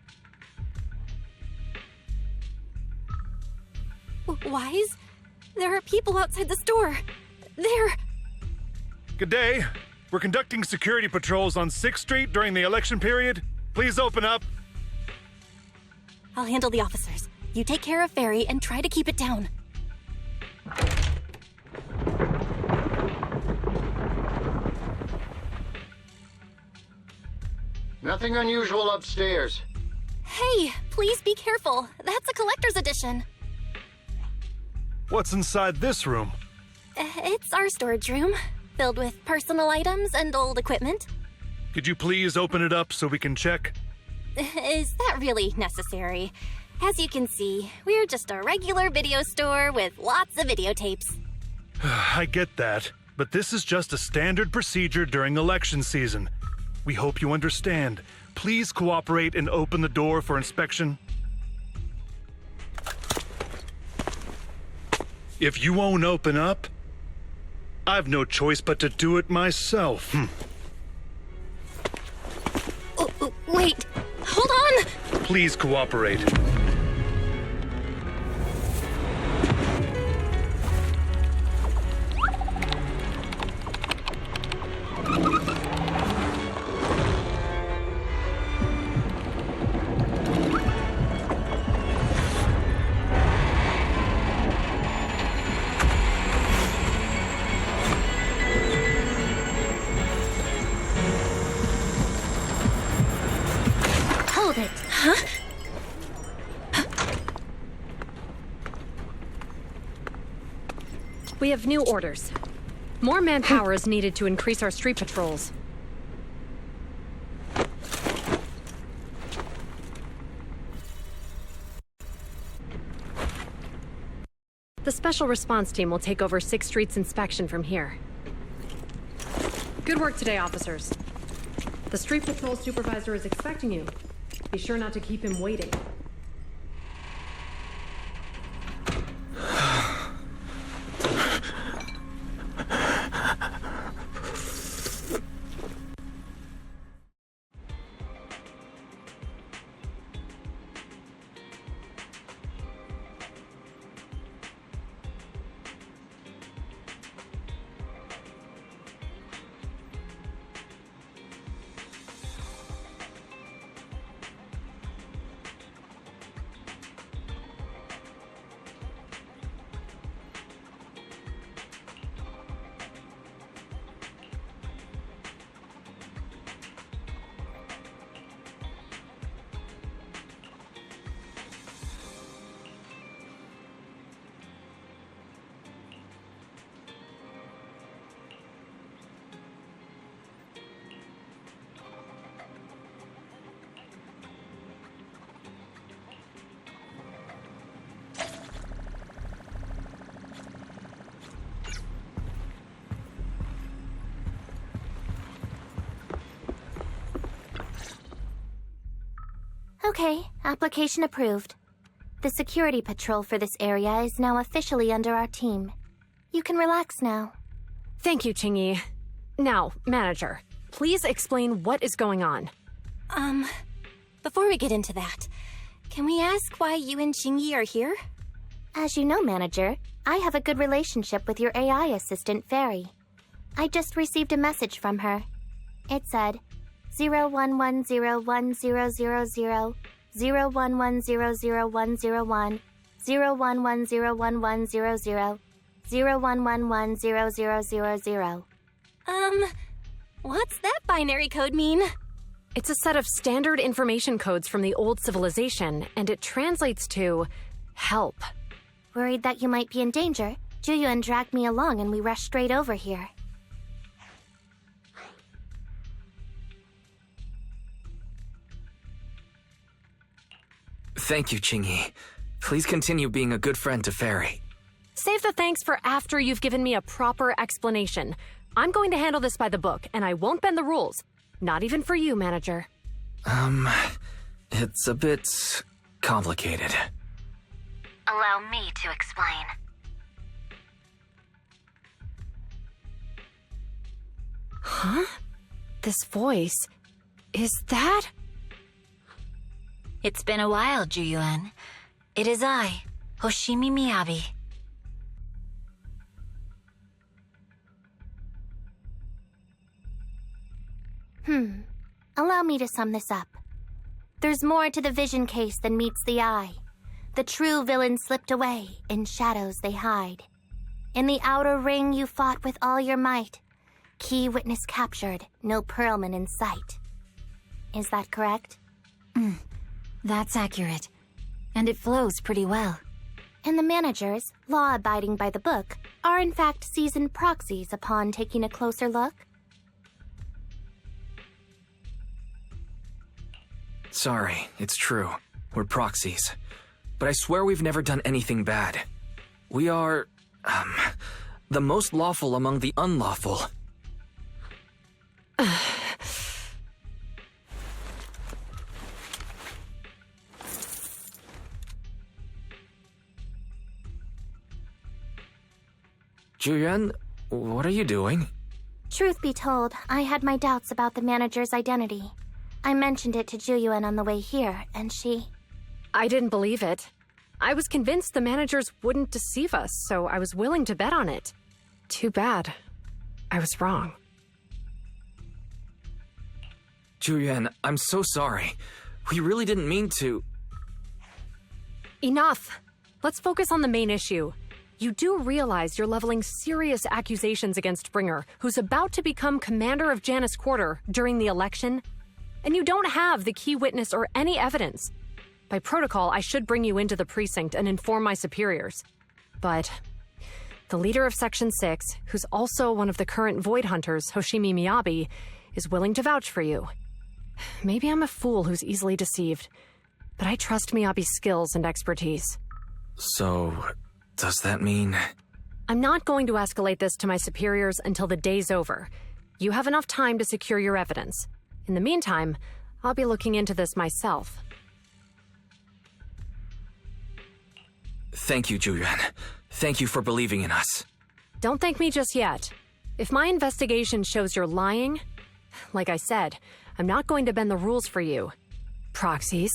Wise? There are people outside the store. They're... Good day. We're conducting security patrols on 6th Street during the election period. Please open up. I'll handle the officers. You take care of Fairy and try to keep it down. Nothing unusual upstairs. Hey, please be careful. That's a collector's edition. What's inside this room? It's our storage room, filled with personal items and old equipment. Could you please open it up so we can check? Is that really necessary? As you can see, we're just a regular video store with lots of videotapes. I get that, but this is just a standard procedure during election season. We hope you understand. Please cooperate and open the door for inspection. If you won't open up, I've no choice but to do it myself. Wait, hold on! Please cooperate. Hold it. Huh? We have new orders. More manpower is needed to increase our street patrols. The Special Response Team will take over 6th Street's inspection from here. Good work today, officers. The Street Patrol Supervisor is expecting you. Be sure not to keep him waiting. Okay, application approved. The security patrol for this area is now officially under our team. You can relax now. Thank you, Qingyi. Now, Manager, please explain what is going on. Before we get into that, can we ask why you and Qingyi are here? As you know, Manager, I have a good relationship with your AI assistant, Fairy. I just received a message from her. It said, 01101000, 01100101, 01101100, 01110000. What's that binary code mean? It's a set of standard information codes from the old civilization, and it translates to help. Worried that you might be in danger, Juyun dragged me along and we rushed straight over here. Thank you, Qingyi. Please continue being a good friend to Fairy. Save the thanks for after you've given me a proper explanation. I'm going to handle this by the book, and I won't bend the rules. Not even for you, Manager. It's a bit complicated. Allow me to explain. Huh? This voice... is that... It's been a while, Juyuan. It is I, Hoshimi Miyabi. Allow me to sum this up. There's more to the vision case than meets the eye. The true villain slipped away, in shadows they hide. In the outer ring you fought with all your might. Key witness captured, no Perlman in sight. Is that correct? That's accurate. And it flows pretty well. And the managers, law-abiding by the book, are in fact seasoned proxies upon taking a closer look? Sorry, it's true. We're proxies. But I swear we've never done anything bad. We are, the most lawful among the unlawful. Juyuan, what are you doing? Truth be told, I had my doubts about the manager's identity. I mentioned it to Juyuan on the way here, and she... I didn't believe it. I was convinced the managers wouldn't deceive us, so I was willing to bet on it. Too bad. I was wrong. Juyuan, I'm so sorry. We really didn't mean to... Enough! Let's focus on the main issue. You do realize you're leveling serious accusations against Bringer, who's about to become commander of Janus Quarter during the election? And you don't have the key witness or any evidence. By protocol, I should bring you into the precinct and inform my superiors. But the leader of Section 6, who's also one of the current Void Hunters, Hoshimi Miyabi, is willing to vouch for you. Maybe I'm a fool who's easily deceived, but I trust Miyabi's skills and expertise. So, does that mean... I'm not going to escalate this to my superiors until the day's over. You have enough time to secure your evidence. In the meantime, I'll be looking into this myself. Thank you, Juyuan. Thank you for believing in us. Don't thank me just yet. If my investigation shows you're lying, like I said, I'm not going to bend the rules for you. Proxies.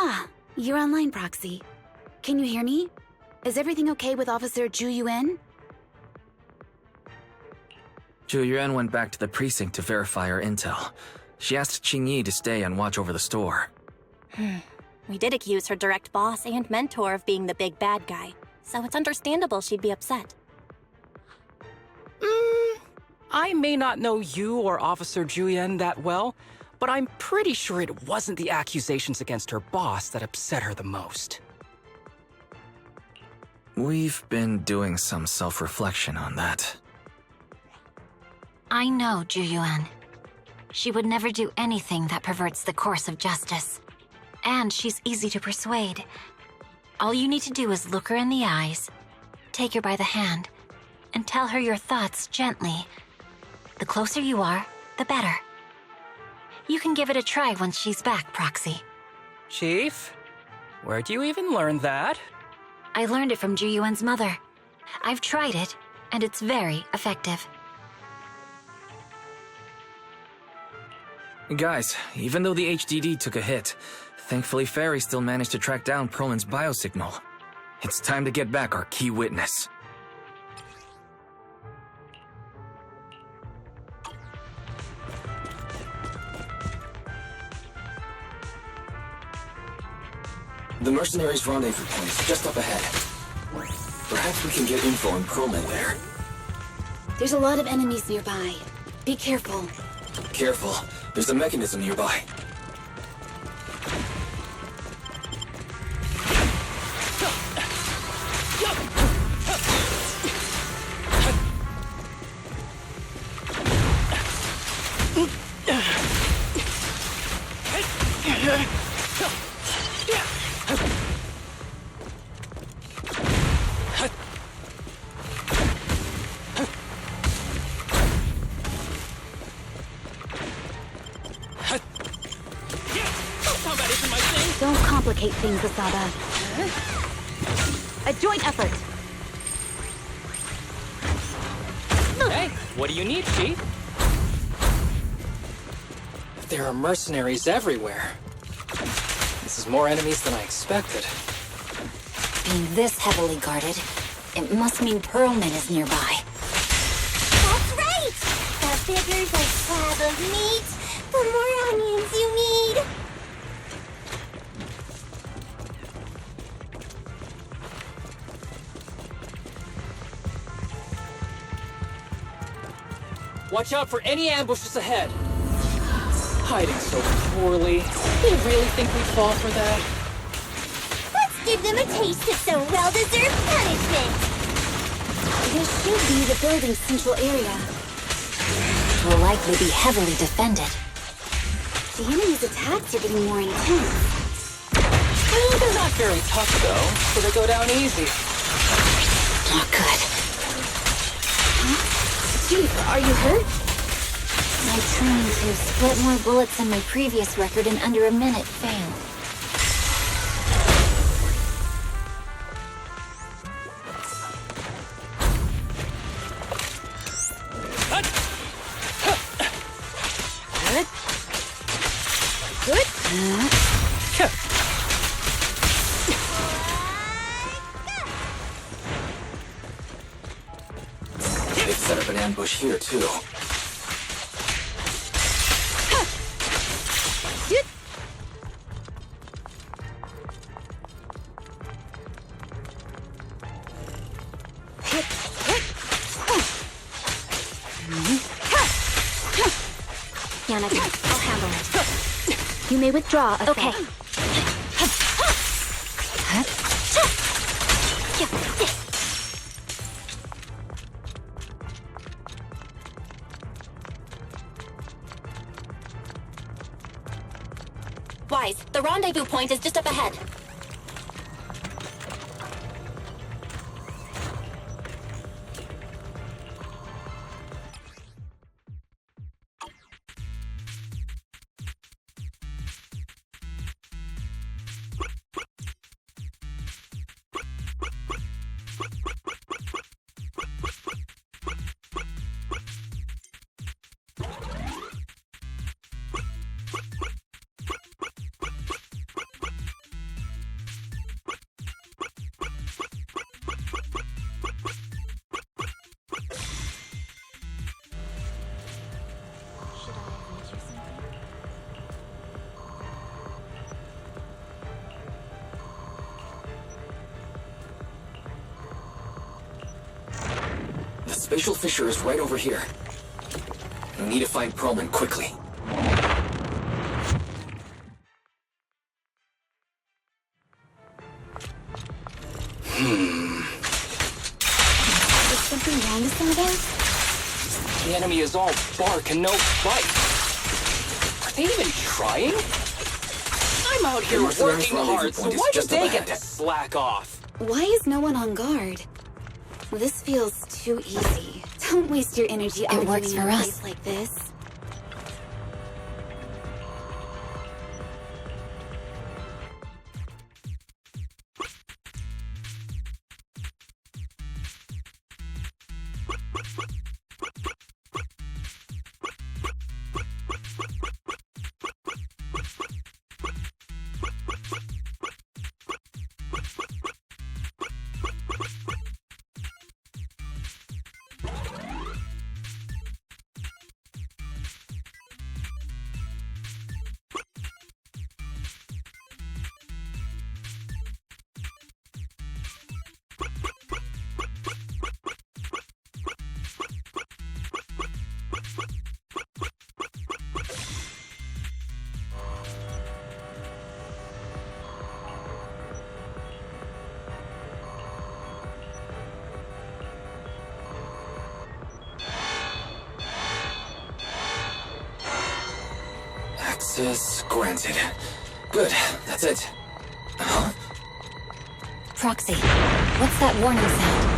Ah, you're online, Proxy. Can you hear me? Is everything okay with Officer Juyuan? Juyuan went back to the precinct to verify her intel. She asked Qingyi to stay and watch over the store. We did accuse her direct boss and mentor of being the big bad guy, so it's understandable she'd be upset. I may not know you or Officer Juyuan that well, but I'm pretty sure it wasn't the accusations against her boss that upset her the most. We've been doing some self-reflection on that. I know Juyuan. She would never do anything that perverts the course of justice. And she's easy to persuade. All you need to do is look her in the eyes, take her by the hand, and tell her your thoughts gently. The closer you are, the better. You can give it a try once she's back, Proxy. Chief? Where'd you even learn that? I learned it from Juyuan's mother. I've tried it, and it's very effective. Guys, even though the HDD took a hit, thankfully Fairy still managed to track down Perlman's biosignal. It's time to get back our key witness. The mercenaries' rendezvous point is just up ahead. Perhaps we can get info on Perlman there. There's a lot of enemies nearby. Be careful. Careful, there's a mechanism nearby. Don't complicate things, Asada. A joint effort. Hey, what do you need, Chief? There are mercenaries everywhere. This is more enemies than I expected. Being this heavily guarded, it must mean Perlman is nearby. That's right! The bigger the slab of meat, the more onions you need. Watch out for any ambushes ahead. Hiding so poorly. They really think we'd fall for that? Let's give them a taste of some well-deserved punishment. This should be the building's central area. It will likely be heavily defended. The enemy's attacks are getting more intense. They're not very tough, though, so they go down easy. Not good. Chief, are you hurt? My training to split more bullets than my previous record in under a minute failed. Good. They've set up an ambush here, too. Yannick, I'll handle it. You may withdraw, Okay. Wise, the rendezvous point is just up ahead. The spatial fissure is right over here. We need to find Perlman quickly. Is something wrong with some of them? The enemy is all bark and no bite. Are they even trying? I'm out here working hard, so why do they get to slack off? Why is no one on guard? This feels too easy. Don't waste your energy arguing works for in a us. place like this. Access granted. Good, that's it. Huh? Proxy, what's that warning sound?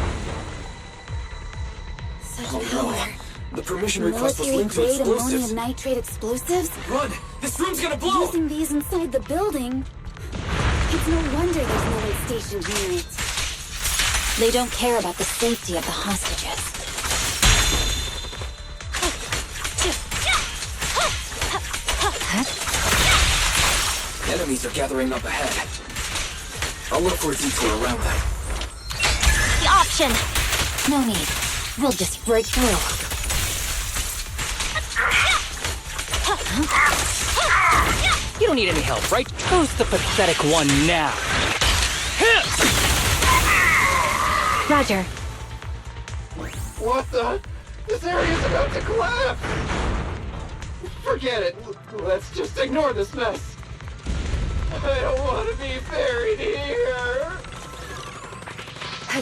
Oh no. The permission request was linked to Military-grade explosives. ammonium nitrate explosives? Run! This room's gonna blow! Using these inside the building? It's no wonder there's no one stationed near it. They don't care about the safety of the hostages. Enemies are gathering up ahead. I'll look for a detour around them. The option! No need. We'll just break through. You don't need any help, right? Who's the pathetic one now? Roger. What the? This area's about to collapse! Forget it. Let's just ignore this mess. I don't want to be buried here.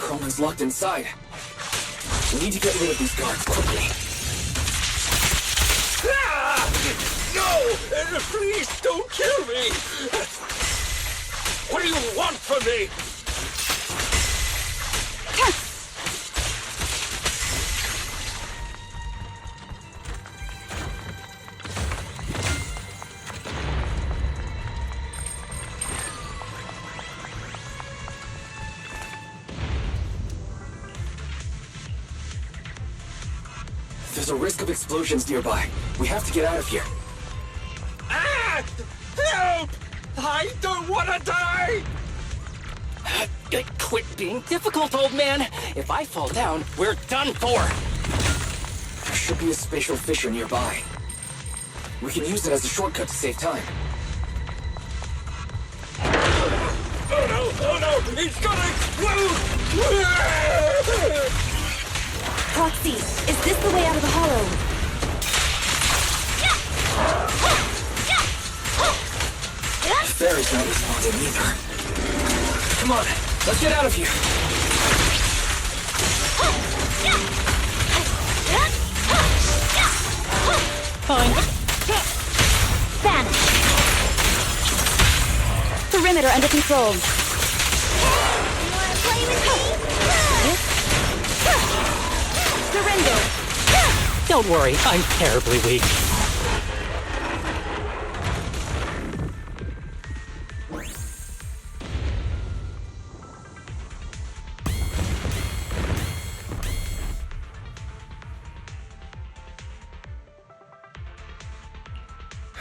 Perlman's locked inside. We need to get rid of these guards quickly. Ah! No! Please don't kill me! What do you want from me? There's a risk of explosions nearby. We have to get out of here. Ah! Help! I don't want to die! Quit being difficult, old man. If I fall down, we're done for. There should be a spatial fissure nearby. We can use it as a shortcut to save time. Oh no! It's gonna explode! Proxy, is this the way out of the hollow? Barry's not responding either. Come on, let's get out of here. Fine. Vanish. Perimeter under control. Surrender. Don't worry, I'm terribly weak.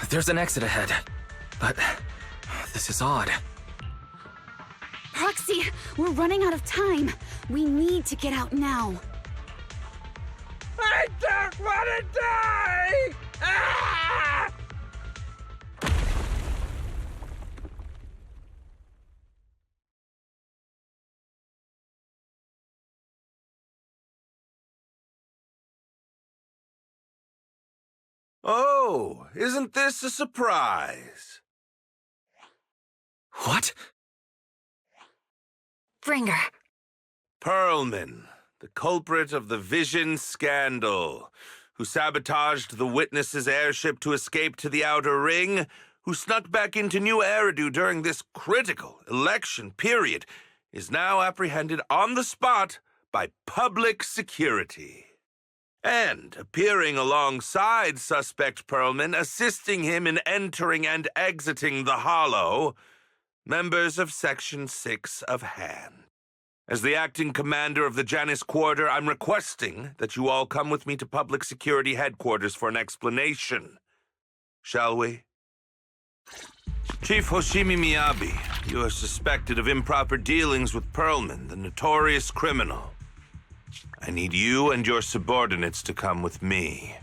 There's an exit ahead, but this is odd. Proxy, we're running out of time. We need to get out now. I don't want to die! Ah! Oh, isn't this a surprise? What? Bringer. Perlman, the culprit of the Vision scandal, who sabotaged the Witness's airship to escape to the Outer Ring, who snuck back into New Eridu during this critical election period, is now apprehended on the spot by public security. And appearing alongside suspect Perlman, assisting him in entering and exiting the Hollow, members of Section 6 of Han. As the acting commander of the Janus Quarter, I'm requesting that you all come with me to Public Security Headquarters for an explanation. Shall we? Chief Hoshimi Miyabi, you are suspected of improper dealings with Perlman, the notorious criminal. I need you and your subordinates to come with me.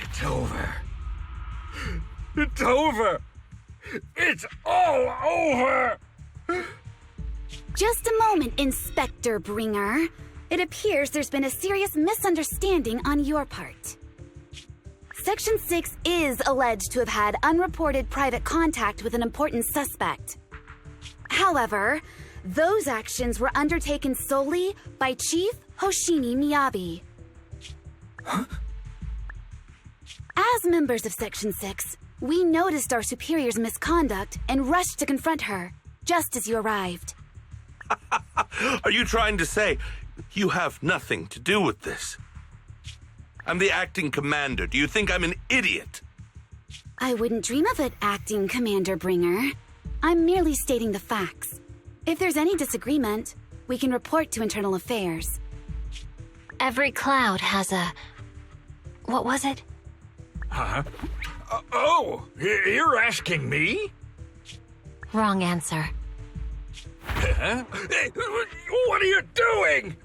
It's over. It's over! It's all over! Just a moment, Inspector Bringer. It appears there's been a serious misunderstanding on your part. Section 6 is alleged to have had unreported private contact with an important suspect. However, those actions were undertaken solely by Chief Hoshimi Miyabi. Huh? As members of Section 6, we noticed our superior's misconduct and rushed to confront her, just as you arrived. Are you trying to say you have nothing to do with this? I'm the acting commander. Do you think I'm an idiot? I wouldn't dream of it, acting Commander Bringer. I'm merely stating the facts. If there's any disagreement, we can report to Internal Affairs. Every cloud has a... What was it? Huh? You're asking me? Wrong answer. Huh? What are you doing?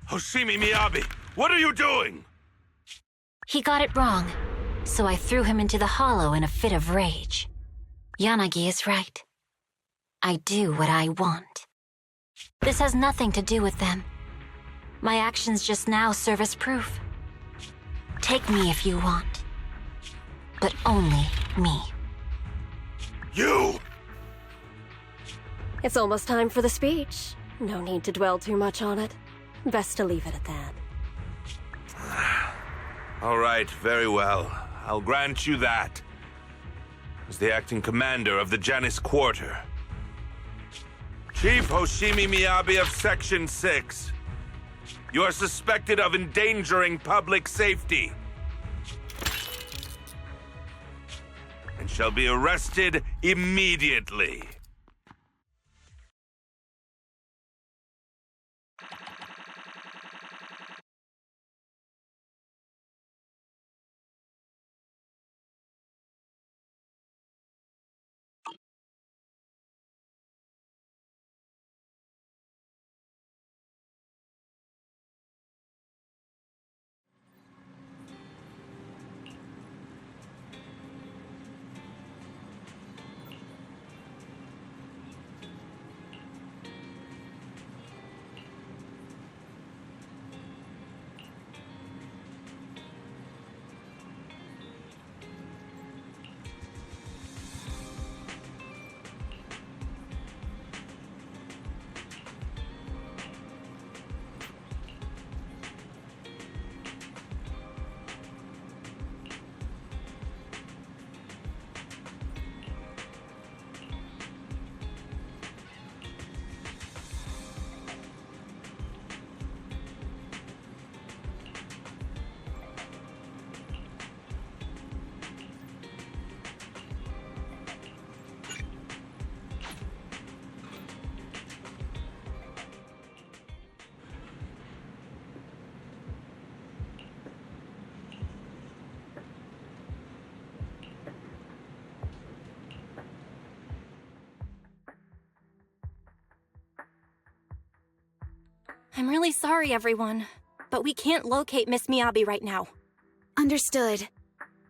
Hoshimi Miyabi, what are you doing? He got it wrong, so I threw him into the hollow in a fit of rage. Yanagi is right. I do what I want. This has nothing to do with them. My actions just now serve as proof. Take me if you want. But only me. You! It's almost time for the speech. No need to dwell too much on it. Best to leave it at that. All right, very well. I'll grant you that. As the acting commander of the Janus Quarter. Chief Hoshimi Miyabi of Section 6. You are suspected of endangering public safety. And shall be arrested immediately. I'm really sorry, everyone, but we can't locate Miss Miyabi right now. Understood.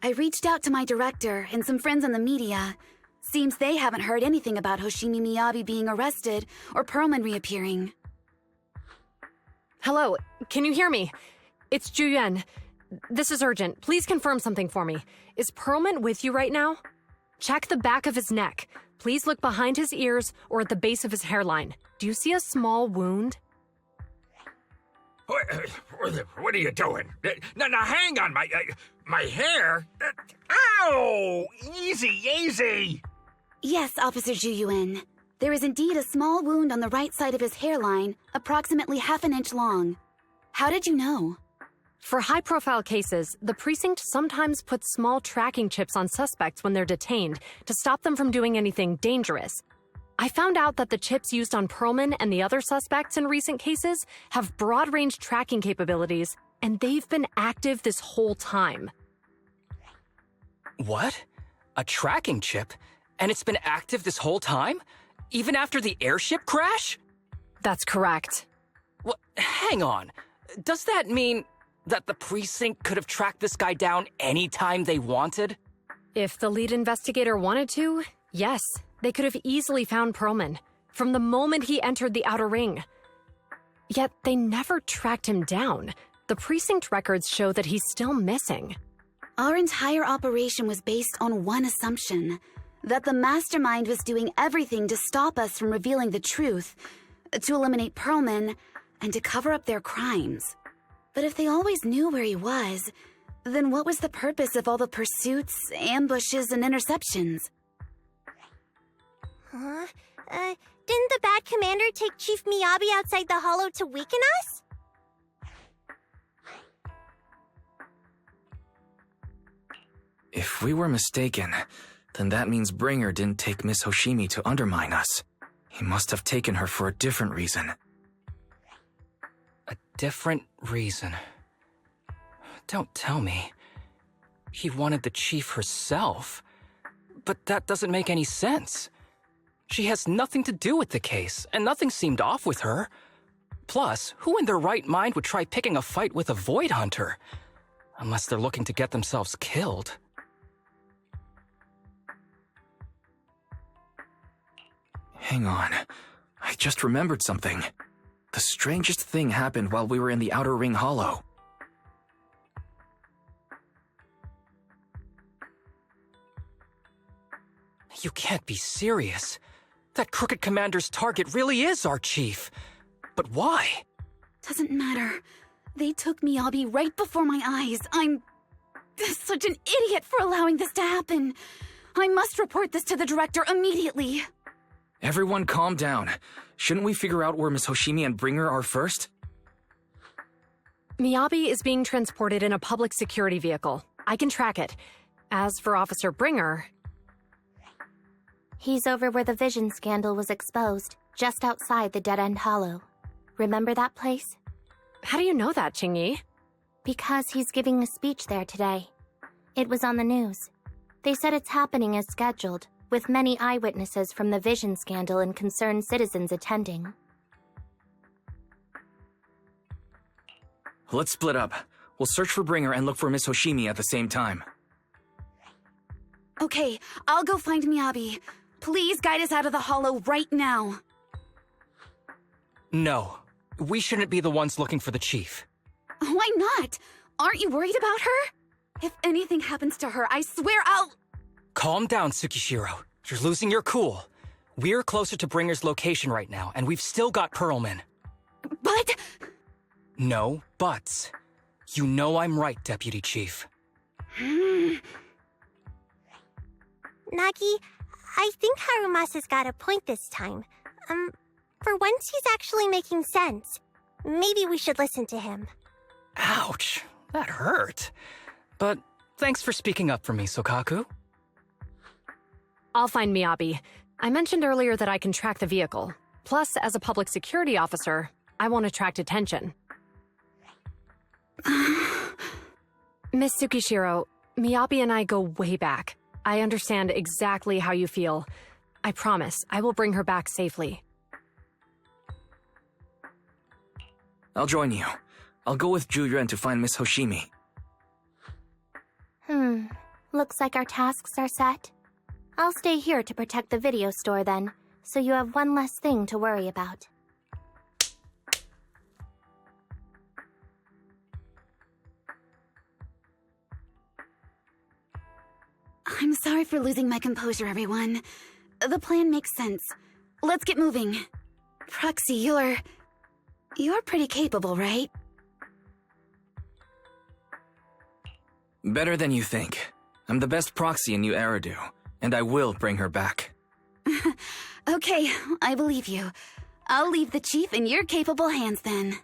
I reached out to my director and some friends in the media. Seems they haven't heard anything about Hoshimi Miyabi being arrested or Perlman reappearing. Hello, can you hear me? It's Juyuan. This is urgent. Please confirm something for me. Is Perlman with you right now? Check the back of his neck. Please look behind his ears or at the base of his hairline. Do you see a small wound? What are you doing? Now hang on, my hair? Ow! Easy! Yes, Officer Juyuan. There is indeed a small wound on the right side of his hairline, approximately half an inch long. How did you know? For high-profile cases, the precinct sometimes puts small tracking chips on suspects when they're detained to stop them from doing anything dangerous. I found out that the chips used on Perlman and the other suspects in recent cases have broad-range tracking capabilities, and they've been active this whole time. What? A tracking chip? And it's been active this whole time? Even after the airship crash? That's correct. What? Hang on. Does that mean that the precinct could have tracked this guy down anytime they wanted? If the lead investigator wanted to, yes. They could have easily found Perlman from the moment he entered the outer ring. Yet they never tracked him down. The precinct records show that he's still missing. Our entire operation was based on one assumption, that the mastermind was doing everything to stop us from revealing the truth, to eliminate Perlman, and to cover up their crimes. But if they always knew where he was, then what was the purpose of all the pursuits, ambushes, and interceptions? Huh? Didn't the bad commander take Chief Miyabi outside the hollow to weaken us? If we were mistaken, then that means Bringer didn't take Miss Hoshimi to undermine us. He must have taken her for a different reason. A different reason? Don't tell me. He wanted the chief herself. But that doesn't make any sense. She has nothing to do with the case, and nothing seemed off with her. Plus, who in their right mind would try picking a fight with a Void Hunter? Unless they're looking to get themselves killed. Hang on. I just remembered something. The strangest thing happened while we were in the Outer Ring Hollow. You can't be serious. That crooked commander's target really is our chief. But why? Doesn't matter. They took Miyabi right before my eyes. I'm such an idiot for allowing this to happen. I must report this to the director immediately. Everyone calm down. Shouldn't we figure out where Miss Hoshimi and Bringer are first? Miyabi is being transported in a public security vehicle. I can track it. As for Officer Bringer... He's over where the Vision scandal was exposed, just outside the Dead End Hollow. Remember that place? How do you know that, Qingyi? Because he's giving a speech there today. It was on the news. They said it's happening as scheduled, with many eyewitnesses from the Vision scandal and concerned citizens attending. Let's split up. We'll search for Bringer and look for Miss Hoshimi at the same time. Okay, I'll go find Miyabi. Please guide us out of the hollow right now. No. We shouldn't be the ones looking for the chief. Why not? Aren't you worried about her? If anything happens to her, I swear I'll... Calm down, Tsukishiro. You're losing your cool. We're closer to Bringer's location right now, and we've still got Pearlman. But... No buts. You know I'm right, Deputy Chief. Nagi, I think Harumasa's got a point this time. For once he's actually making sense. Maybe we should listen to him. Ouch, that hurt. But thanks for speaking up for me, Sokaku. I'll find Miyabi. I mentioned earlier that I can track the vehicle. Plus, as a public security officer, I won't attract attention. Miss Tsukishiro, Miyabi and I go way back. I understand exactly how you feel. I promise, I will bring her back safely. I'll join you. I'll go with Juyuan to find Miss Hoshimi. Looks like our tasks are set. I'll stay here to protect the video store then, so you have one less thing to worry about. I'm sorry for losing my composure, everyone. The plan makes sense. Let's get moving. Proxy, you're pretty capable, right? Better than you think. I'm the best proxy in New Eridu, and I will bring her back. Okay, I believe you. I'll leave the chief in your capable hands then.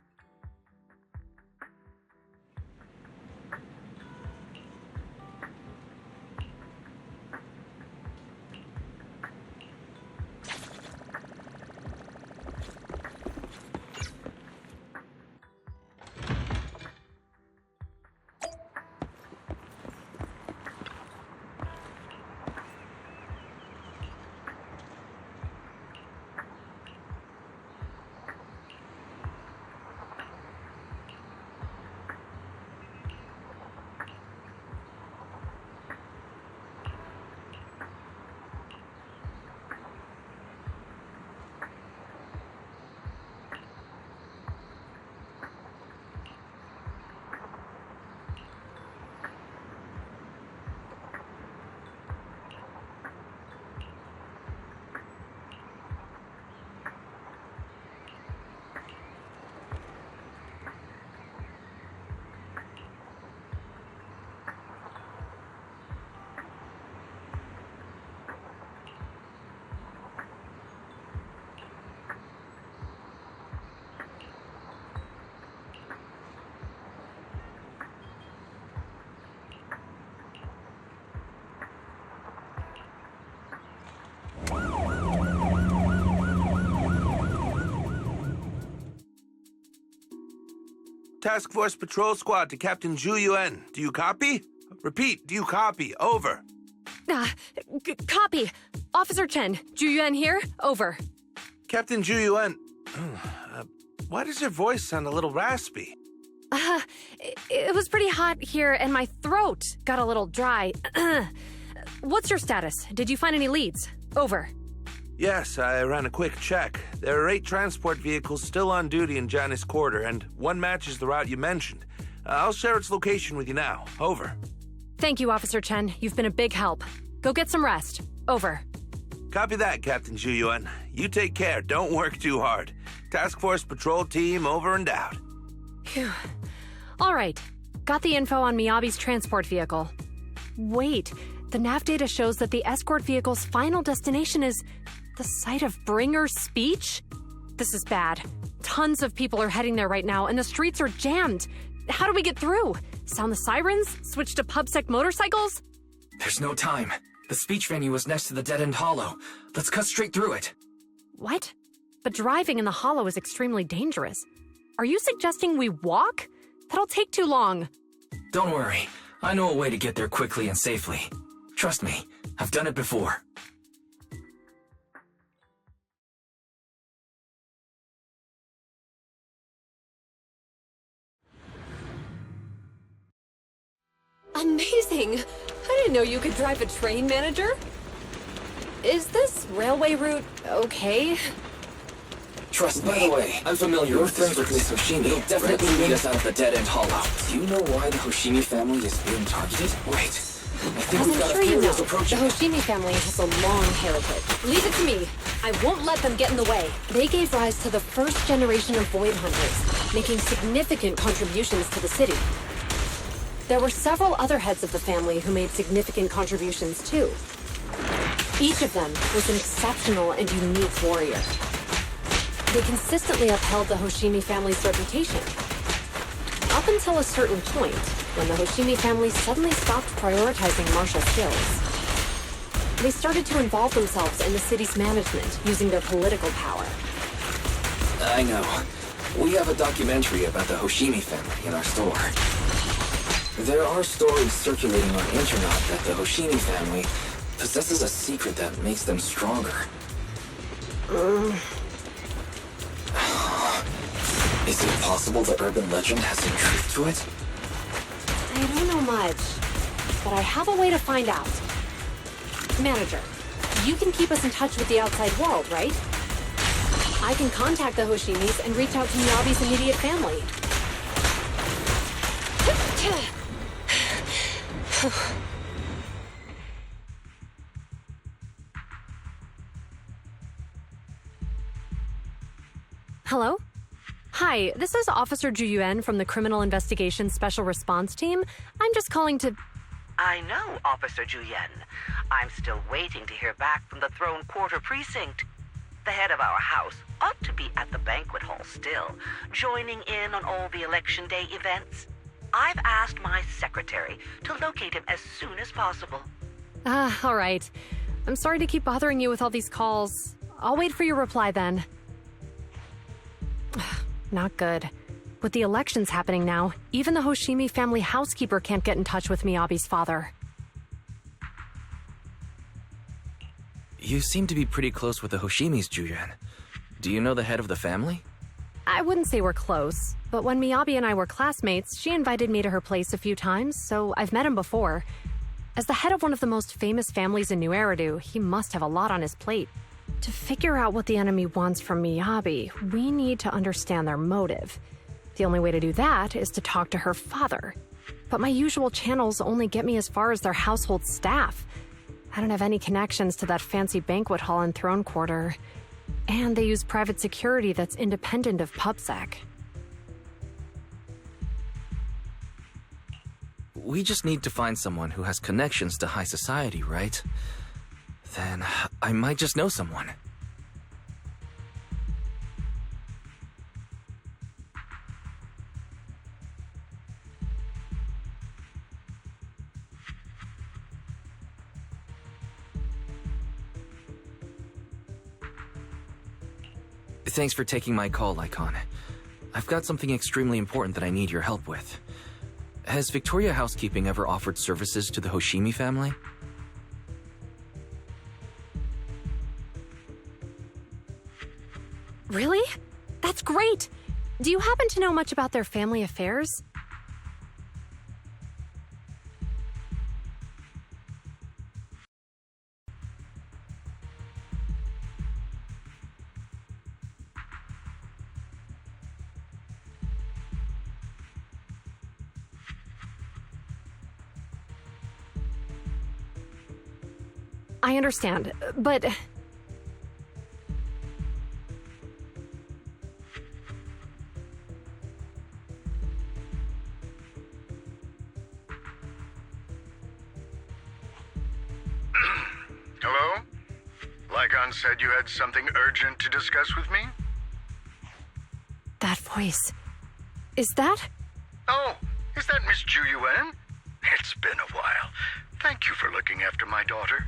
Task Force Patrol Squad to Captain Zhu Yuan. Do you copy? Repeat, do you copy? Over. Copy. Officer Chen, Zhu Yuan here. Over. Captain Zhu Yuan, why does your voice sound a little raspy? It was pretty hot here, and my throat got a little dry. What's your status? Did you find any leads? Over. Yes, I ran a quick check. There are 8 transport vehicles still on duty in Janus Quarter, and one matches the route you mentioned. I'll share its location with you now. Over. Thank you, Officer Chen. You've been a big help. Go get some rest. Over. Copy that, Captain Zhu Yuan. You take care. Don't work too hard. Task Force Patrol Team over and out. Phew. All right. Got the info on Miyabi's transport vehicle. Wait, the nav data shows that the escort vehicle's final destination is the site of Bringer's speech? This is bad. Tons of people are heading there right now, and the streets are jammed. How do we get through? Sound the sirens? Switch to PubSec motorcycles? There's no time. The speech venue was next to the dead-end hollow. Let's cut straight through it. What? But driving in the hollow is extremely dangerous. Are you suggesting we walk? That'll take too long. Don't worry. I know a way to get there quickly and safely. Trust me, I've done it before. Amazing! I didn't know you could drive a train, Manager. Is this railway route okay? Trust me. By the way, I'm familiar with this Hoshimi. It'll definitely lead us out of the dead-end hollow. Do you know why the Hoshimi family is being targeted? Wait, I think we've got a few wheels approaching. The Hoshimi family has a long heritage. Leave it to me. I won't let them get in the way. They gave rise to the first generation of Void Hunters, making significant contributions to the city. There were several other heads of the family who made significant contributions too. Each of them was an exceptional and unique warrior. They consistently upheld the Hoshimi family's reputation. Up until a certain point, when the Hoshimi family suddenly stopped prioritizing martial skills. They started to involve themselves in the city's management, using their political power. I know. We have a documentary about the Hoshimi family in our store. There are stories circulating on the internet that the Hoshimi family possesses a secret that makes them stronger. Is it possible the urban legend has some truth to it? I don't know much, but I have a way to find out. Manager, you can keep us in touch with the outside world, right? I can contact the Hoshimis and reach out to Miyabi's immediate family. Hello? Hi, this is Officer Zhu Yuan from the Criminal Investigations Special Response Team. I'm just calling to... I know, Officer Zhu Yuan. I'm still waiting to hear back from the Throne Quarter Precinct. The head of our house ought to be at the banquet hall still, joining in on all the Election Day events. I've asked my secretary to locate him as soon as possible. All right. I'm sorry to keep bothering you with all these calls. I'll wait for your reply then. Not good. With the elections happening now, even the Hoshimi family housekeeper can't get in touch with Miyabi's father. You seem to be pretty close with the Hoshimis, Zhu Yuan. Do you know the head of the family? I wouldn't say we're close, but when Miyabi and I were classmates, she invited me to her place a few times, so I've met him before. As the head of one of the most famous families in New Eridu, he must have a lot on his plate. To figure out what the enemy wants from Miyabi, we need to understand their motive. The only way to do that is to talk to her father. But my usual channels only get me as far as their household staff. I don't have any connections to that fancy banquet hall in Throne Quarter. And they use private security that's independent of PubSec. We just need to find someone who has connections to high society, right? Then I might just know someone. Thanks for taking my call, Icon. I've got something extremely important that I need your help with. Has Victoria Housekeeping ever offered services to the Hoshimi family? Really? That's great! Do you happen to know much about their family affairs? I understand, but... Hello? Lycon said you had something urgent to discuss with me? That voice... Is that? Oh, is that Miss Ju Yuen? It's been a while. Thank you for looking after my daughter.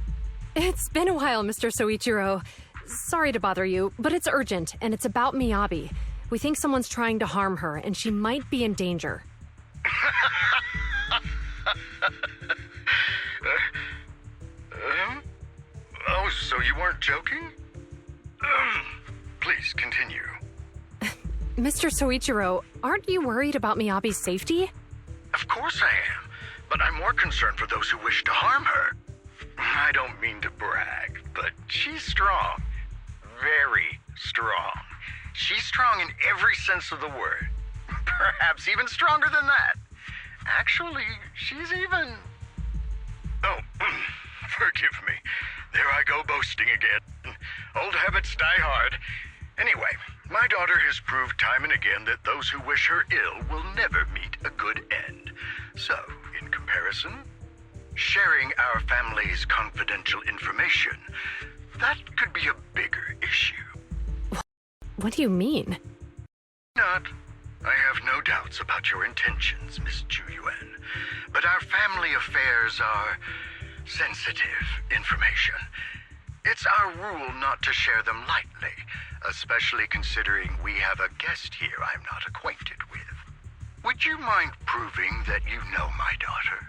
It's been a while, Mr. Soichiro. Sorry to bother you, but it's urgent, and it's about Miyabi. We think someone's trying to harm her, and she might be in danger. Oh, so you weren't joking? Please, continue. Mr. Soichiro, aren't you worried about Miyabi's safety? Of course I am, but I'm more concerned for those who wish to harm her. I don't mean to brag, but she's strong. Very strong. She's strong in every sense of the word. Perhaps even stronger than that. Actually, she's even... Oh, forgive me. There I go boasting again. Old habits die hard. Anyway, my daughter has proved time and again that those who wish her ill will never meet a good end. So, in comparison, sharing our family's confidential information, that could be a bigger issue. What do you mean? Not. I have no doubts about your intentions, Miss Ju Yuen. But our family affairs are sensitive information. It's our rule not to share them lightly, especially considering we have a guest here I'm not acquainted with. Would you mind proving that you know my daughter?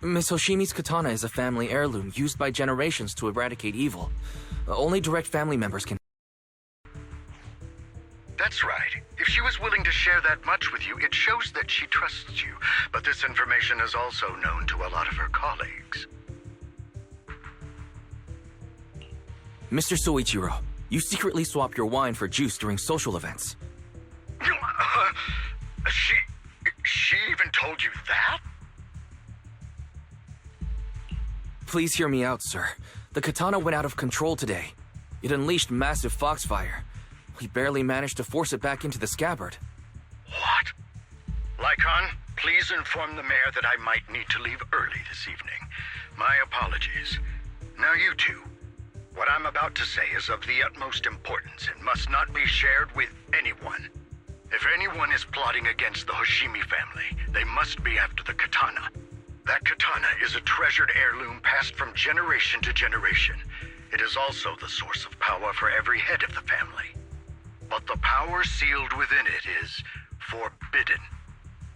Miss Hoshimi's katana is a family heirloom used by generations to eradicate evil. Only direct family members can... That's right. If she was willing to share that much with you, it shows that she trusts you. But this information is also known to a lot of her colleagues. Mr. Soichiro, you secretly swap your wine for juice during social events. She even told you that? Please hear me out, sir. The katana went out of control today. It unleashed massive foxfire. We barely managed to force it back into the scabbard. What? Lycon, please inform the mayor that I might need to leave early this evening. My apologies. Now you two. What I'm about to say is of the utmost importance and must not be shared with anyone. If anyone is plotting against the Hoshimi family, they must be after the katana. That katana is a treasured heirloom passed from generation to generation. It is also the source of power for every head of the family. But the power sealed within it is forbidden.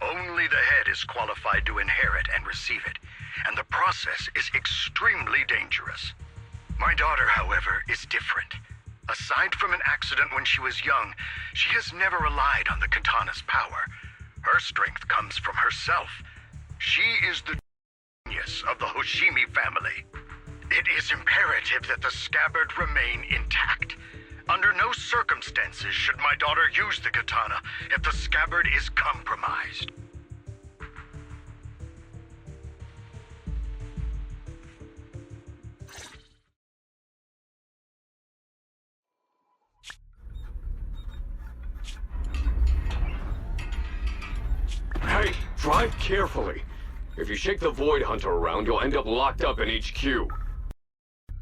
Only the head is qualified to inherit and receive it, and the process is extremely dangerous. My daughter, however, is different. Aside from an accident when she was young, she has never relied on the katana's power. Her strength comes from herself. She is the genius of the Hoshimi family. It is imperative that the scabbard remain intact. Under no circumstances should my daughter use the katana if the scabbard is compromised. Hey, drive carefully. If you shake the Void Hunter around, you'll end up locked up in HQ.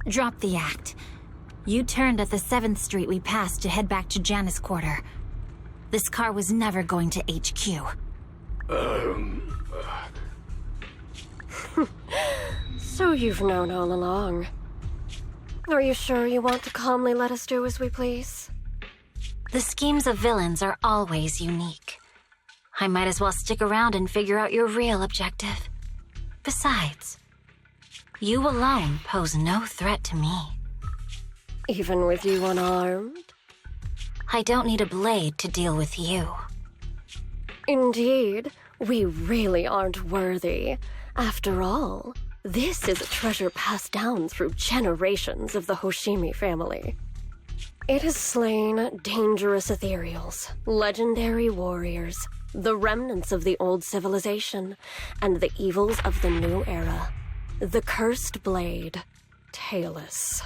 Drop the act. You turned at the 7th Street we passed to head back to Janus Quarter. This car was never going to HQ. So you've known all along. Are you sure you want to calmly let us do as we please? The schemes of villains are always unique. I might as well stick around and figure out your real objective. Besides, you alone pose no threat to me. Even with you unarmed? I don't need a blade to deal with you. Indeed, we really aren't worthy. After all, this is a treasure passed down through generations of the Hoshimi family. It has slain dangerous ethereals, legendary warriors, the remnants of the old civilization, and the evils of the new era. The cursed blade, Tailless.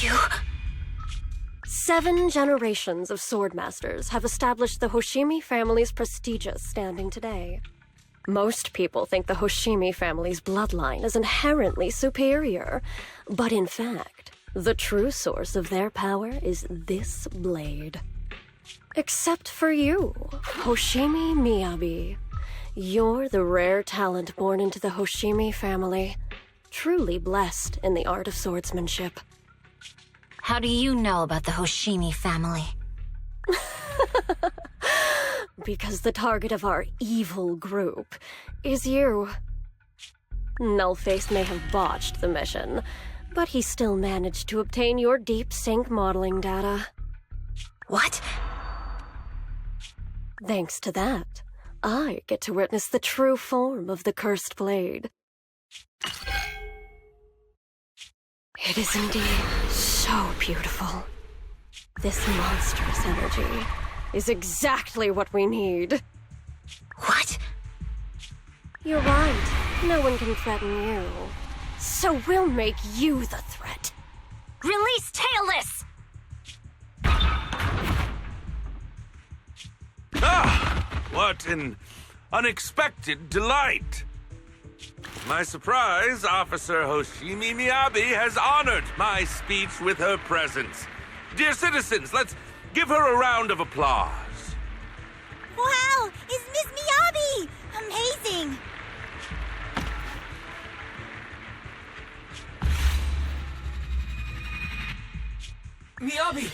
You... 7 generations of swordmasters have established the Hoshimi family's prestigious standing today. Most people think the Hoshimi family's bloodline is inherently superior, but in fact, the true source of their power is this blade. Except for you, Hoshimi Miyabi. You're the rare talent born into the Hoshimi family, truly blessed in the art of swordsmanship. How do you know about the Hoshimi family? Because the target of our evil group is you. Nullface may have botched the mission, but he still managed to obtain your deep sync modeling data. What? Thanks to that, I get to witness the true form of the cursed blade. It is indeed so beautiful. This monstrous energy is exactly what we need. What? You're right. No one can threaten you. So we'll make you the threat. Release Tailless! Ah! What an unexpected delight! To my surprise, Officer Hoshimi Miyabi has honored my speech with her presence. Dear citizens, let's give her a round of applause. Wow! Is Miss Miyabi! Amazing! Miyabi!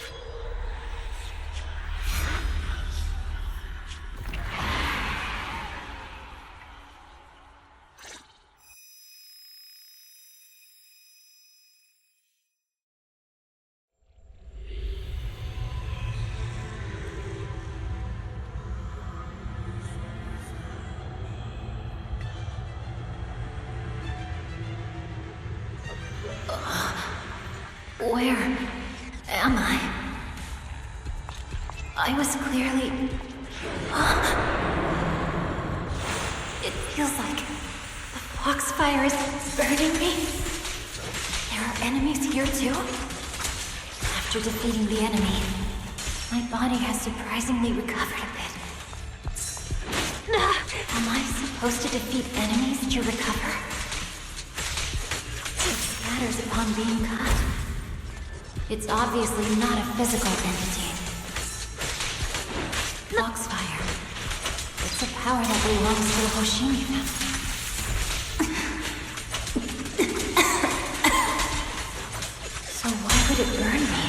Where am I? I was clearly... It feels like the foxfire is burning me. There are enemies here too? After defeating the enemy, my body has surprisingly recovered a bit. Am I supposed to defeat enemies to recover? It scatters upon being cut. It's obviously not a physical entity. Foxfire. It's a power that belongs to the Hoshimi family. So why would it burn me?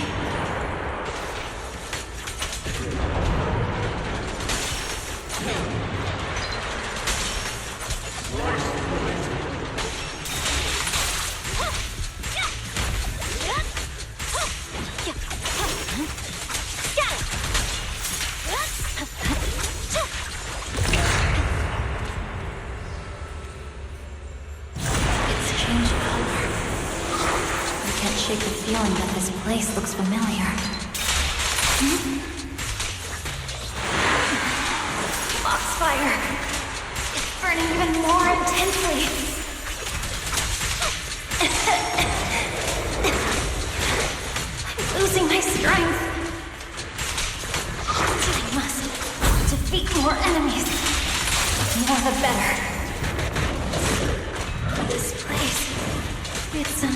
Shake the feeling that this place looks familiar. Foxfire! It's burning even more intensely! I'm losing my strength! I must defeat more enemies. The more the better. This place, it's an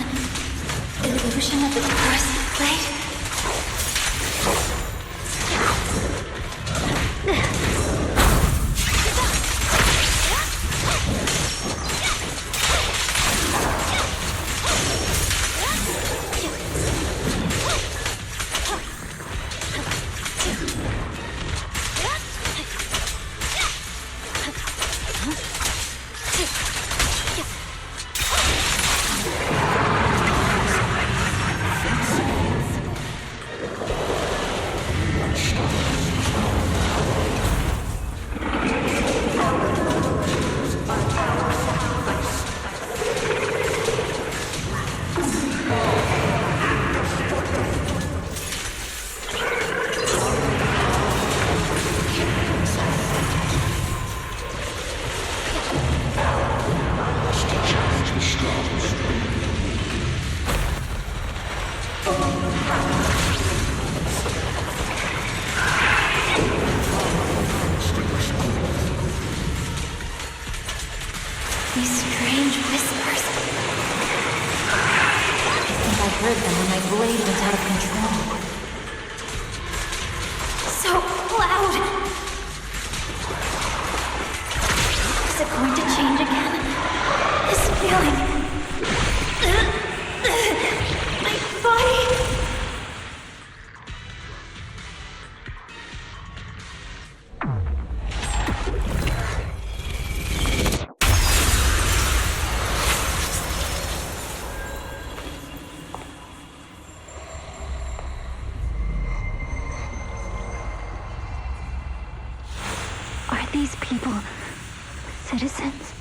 illusion of the cursed blade? heard them when my blade went out of control. So loud! Is it going to change again? This feeling... my body... These people, citizens?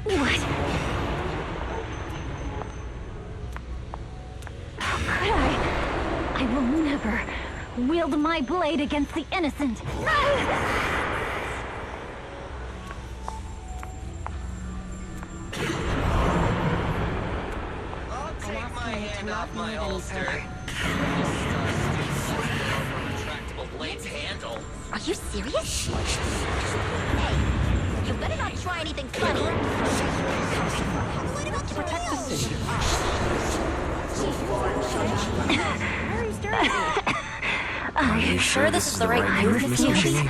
What? How could I? I will never wield my blade against the innocent. Off my holster. Retractable blade's handle. Are you serious? Hey, you better not try anything funny. Protect the city. Are you sure this is the right move, Miss Yoshi?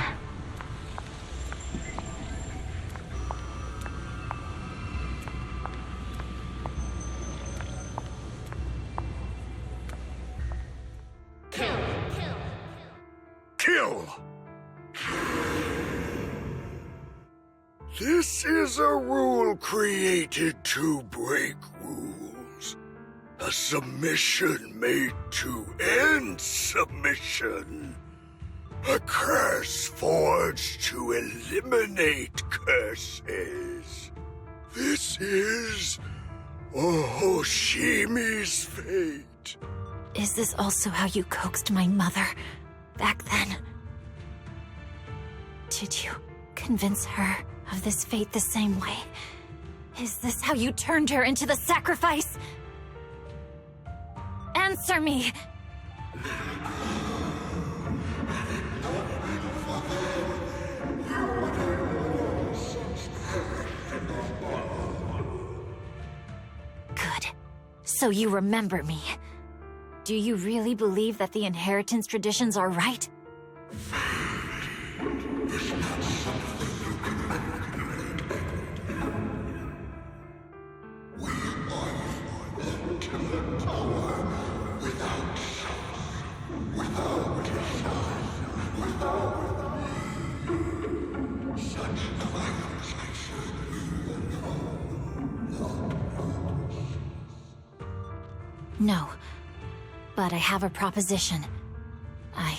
This is a rule created to break rules. A submission made to end submission. A curse forged to eliminate curses. This is Hoshimi's fate. Is this also how you coaxed my mother back then? Did you convince her of this fate the same way? Is this how you turned her into the sacrifice? Answer me! Good. So you remember me. Do you really believe that the inheritance traditions are right? No, but I have a proposition. I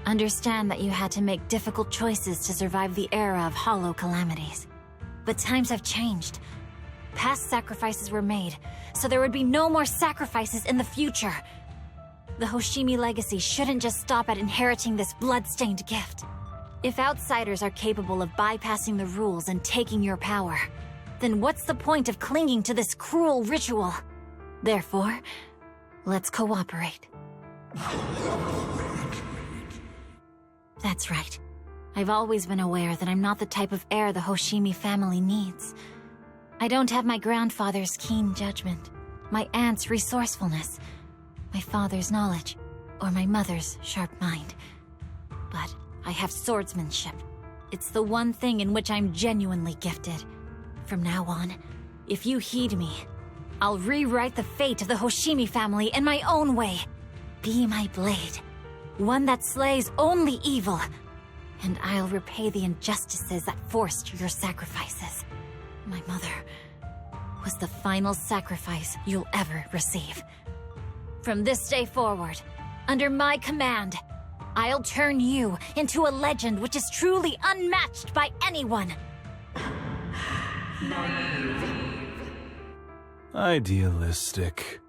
understand that you had to make difficult choices to survive the era of hollow calamities. But times have changed. Past sacrifices were made, so there would be no more sacrifices in the future. The Hoshimi legacy shouldn't just stop at inheriting this blood-stained gift. If outsiders are capable of bypassing the rules and taking your power, then what's the point of clinging to this cruel ritual? Therefore, let's cooperate. That's right. I've always been aware that I'm not the type of heir the Hoshimi family needs. I don't have my grandfather's keen judgment, my aunt's resourcefulness, my father's knowledge, or my mother's sharp mind. But I have swordsmanship. It's the one thing in which I'm genuinely gifted. From now on, if you heed me, I'll rewrite the fate of the Hoshimi family in my own way. Be my blade, one that slays only evil, and I'll repay the injustices that forced your sacrifices. My mother was the final sacrifice you'll ever receive. From this day forward, under my command, I'll turn you into a legend which is truly unmatched by anyone. Idealistic.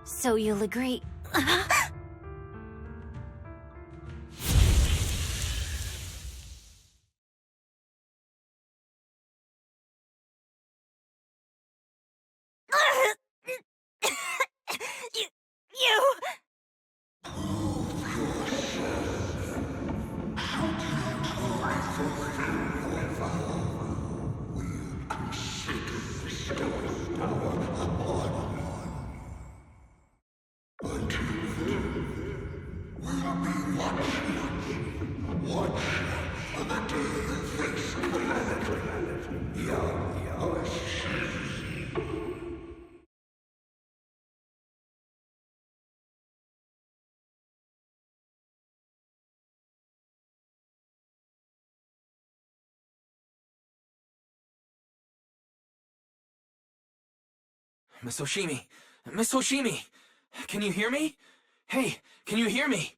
So you'll agree. Miss Hoshimi! Miss Hoshimi! Can you hear me? Hey, can you hear me?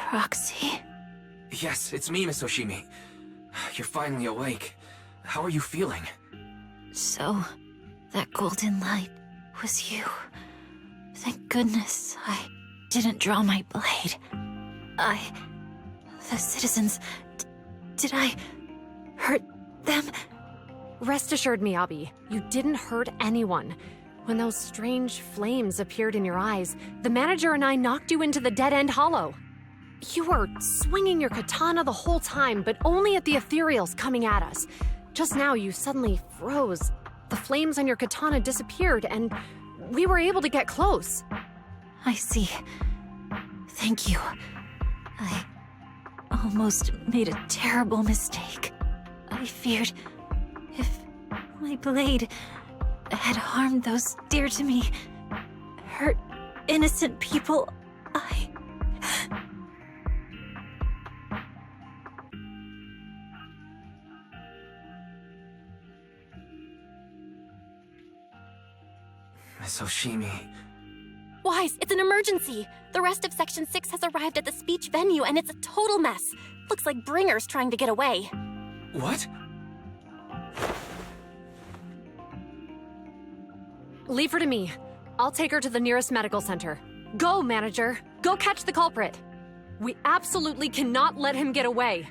Proxy? Yes, it's me, Miss Hoshimi. You're finally awake. How are you feeling? So, that golden light was you. Thank goodness I didn't draw my blade. The citizens... did I hurt them? Rest assured, Miyabi, you didn't hurt anyone. When those strange flames appeared in your eyes, the manager and I knocked you into the dead-end hollow. You were swinging your katana the whole time, but only at the ethereals coming at us. Just now, you suddenly froze. The flames on your katana disappeared, and we were able to get close. I see. Thank you. I almost made a terrible mistake. I feared if my blade had harmed those dear to me, hurt innocent people, Miss Hoshimi... Wise, it's an emergency! The rest of Section 6 has arrived at the speech venue, and it's a total mess. Looks like Bringer's trying to get away. What? Leave her to me. I'll take her to the nearest medical center. Go, manager. Go catch the culprit. We absolutely cannot let him get away.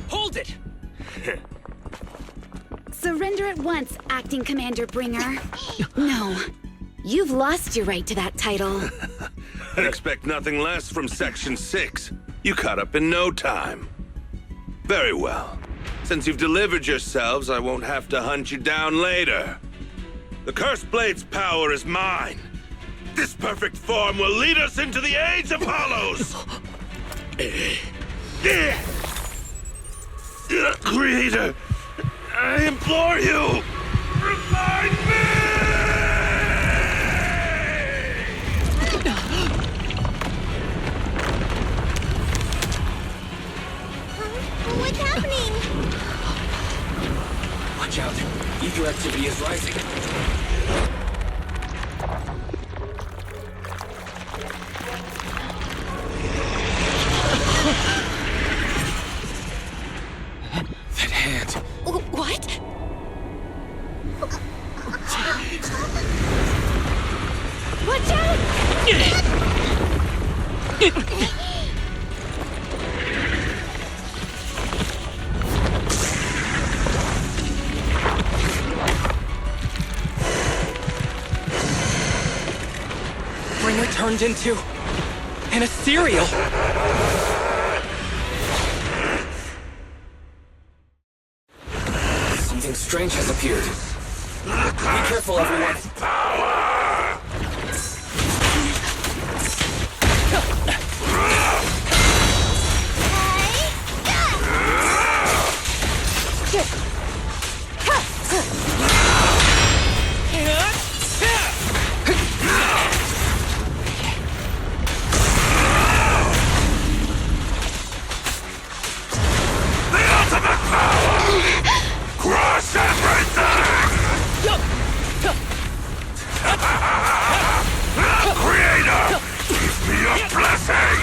Hold it! Surrender at once, Acting Commander Bringer. No. You've lost your right to that title. I'd expect nothing less from Section 6. You caught up in no time. Very well. Since you've delivered yourselves, I won't have to hunt you down later. The Cursed Blade's power is mine. This perfect form will lead us into the Age of Hollows! Creator, I implore you, remind me! What's happening? Watch out. Ether activity is rising. That hand. What? Watch out! Bringer turned into an ethereal. Something strange has appeared. Be careful, everyone. Crush everything! Creator, give me your blessing!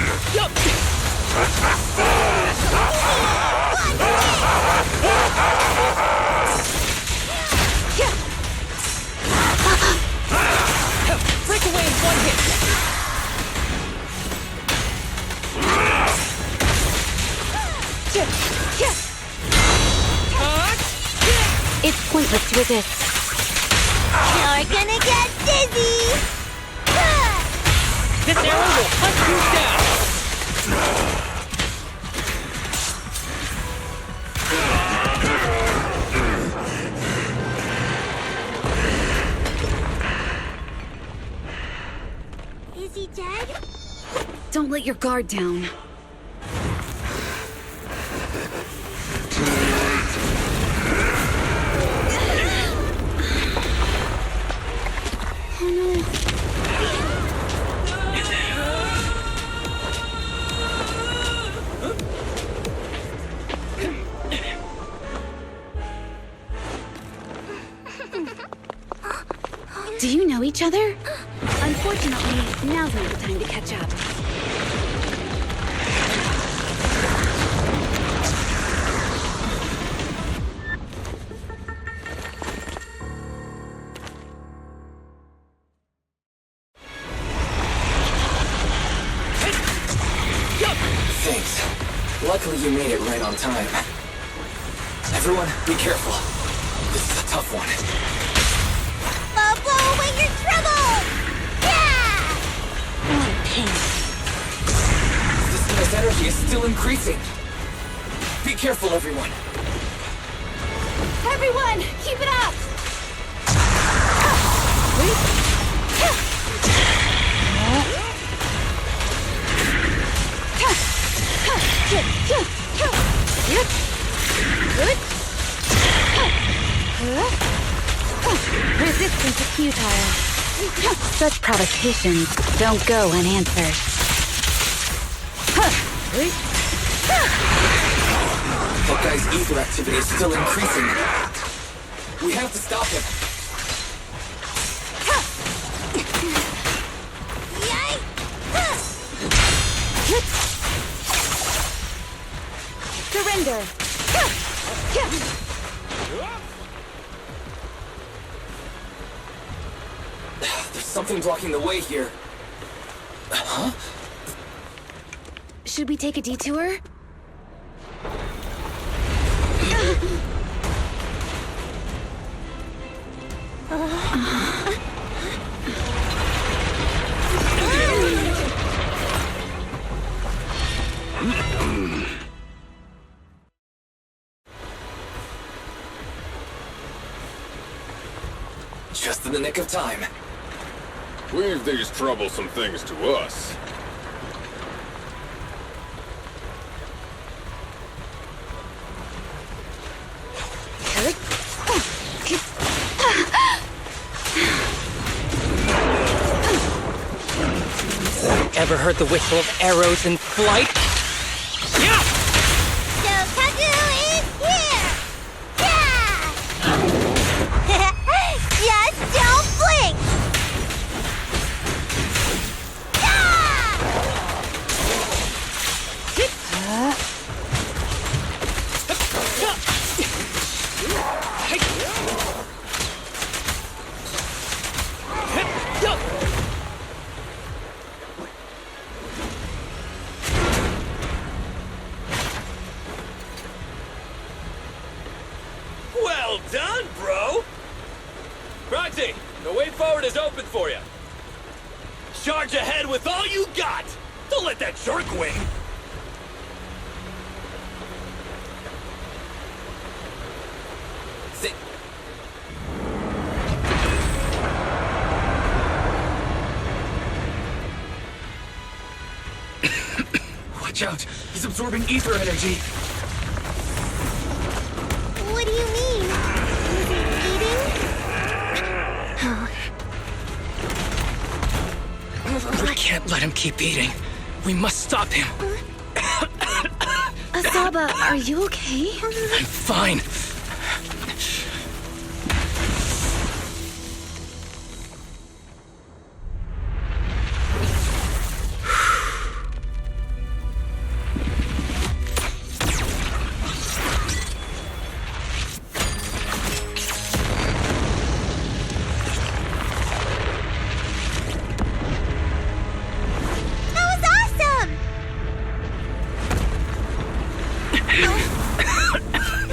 Break away in one hit! It's pointless to resist. You're gonna get dizzy! This arrow will hunt you down! Is he dead? Don't let your guard down. Oh no. Do you know each other? Unfortunately, now's not the time to catch up. Thanks. Luckily you made it right on time. Everyone, be careful. This is a tough one. I'll blow away your trouble! Yeah! What a pain. This guy's energy is still increasing. Be careful, everyone. Everyone, keep it up! Resistance is futile. Such provocations don't go unanswered. That guy's ether activity is still increasing. We have to stop him. Surrender! There's something blocking the way here. Huh? Should we take a detour? Just in the nick of time. Leave these troublesome things to us. Ever heard the whistle of arrows in flight? Yeah! Shokaku is here! Yeah! Just don't blink! Well done, bro! Roxy, the way forward is open for you. Charge ahead with all you got! Don't let that shark wing! Watch out! He's absorbing ether energy! What do you mean? Is he eating? We can't let him keep eating. We must stop him. Asaba, are you okay? I'm fine.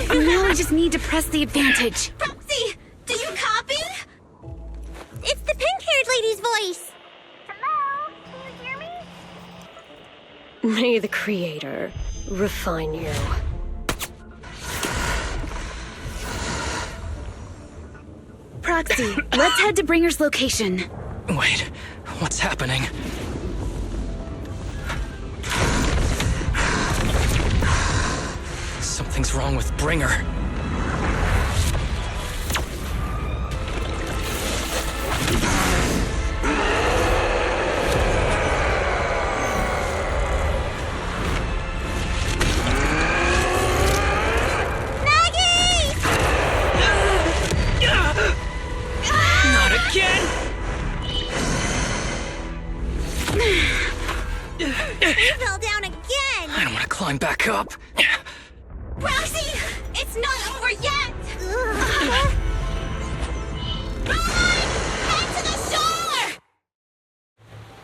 Now I just need to press the advantage. Roxy, do you copy? It's the pink-haired lady's voice. Hello? Can you hear me? May the Creator refine you. Proxy, let's head to Bringer's location. Wait, what's happening? Something's wrong with Bringer. Not again! You fell down again! I don't want to climb back up. Roxy, it's not over yet! Head to the shore!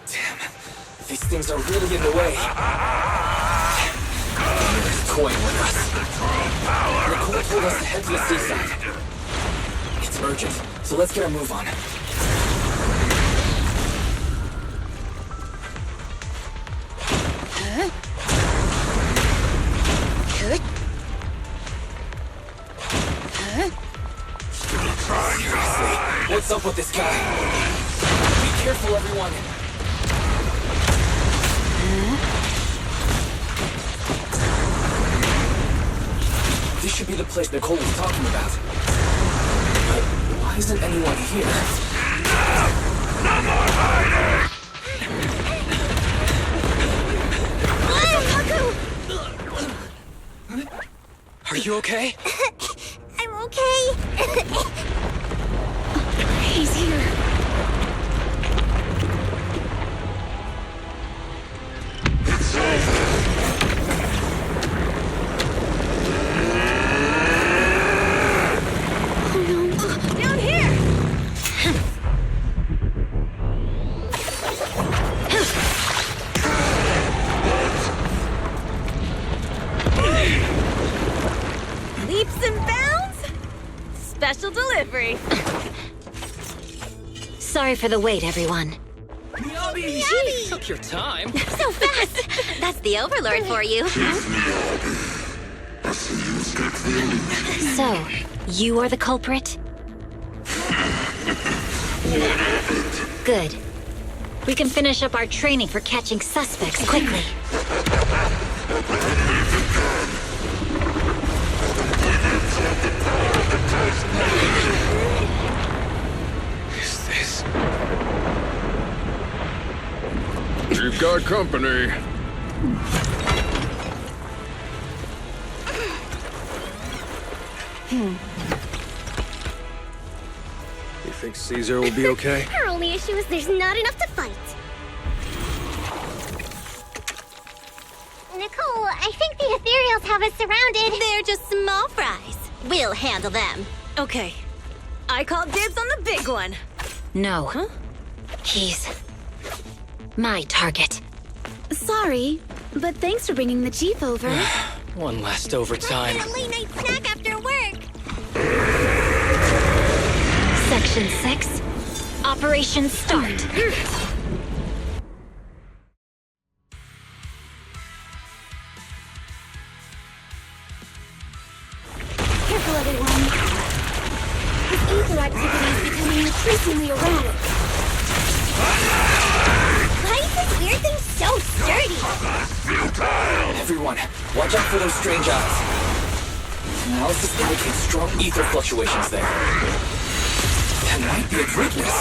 Damn, these things are really in the way. They're toying with us. Nicole told us to head to the seaside. It's urgent, so let's get our move on. Seriously, what's up with this guy? Be careful, everyone. This should be the place Nicole was talking about. But why isn't anyone here? No more hiding! Are you okay? I'm okay. He's here. It's over. Down here! Leaps and bounds? Special delivery. Sorry for the wait, everyone. Gee, took your time. So fast! That's the Overlord for you. So, you are the culprit? Good. We can finish up our training for catching suspects quickly. Is this? You've got company. You think Caesar will be okay? Our only issue is there's not enough to fight. Nicole, I think the ethereals have us surrounded. They're just small fries. We'll handle them. Okay. I call dibs on the big one. No. Huh? He's my target. Sorry, but thanks for bringing the Chief over. One last overtime. A late night snack after work. Section 6. Operation start. Careful, everyone. This ether activity is becoming increasingly erratic. Why is this weird thing so sturdy? Everyone, watch out for those strange eyes. Analysis indicates strong ether fluctuations there. That might be a weakness.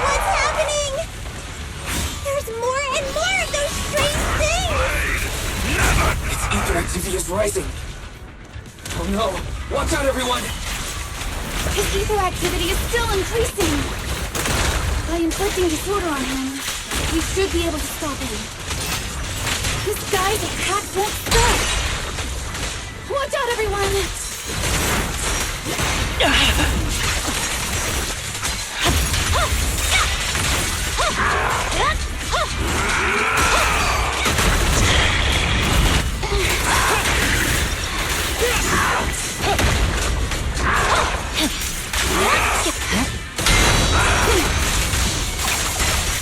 What's happening? There's more and more of those strange things! Its ether activity is rising. Oh no! Watch out, everyone! His ether activity is still increasing. By inflicting disorder on him, we should be able to stop him. This guy's attack won't stop. Watch out, everyone!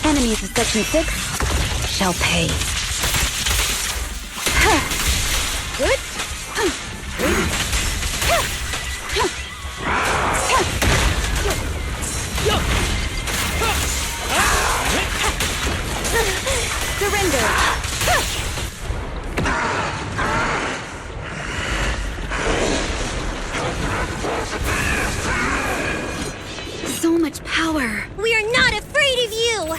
Enemies of Section 6 shall pay. Good? Surrender. So much power. We are not afraid of you!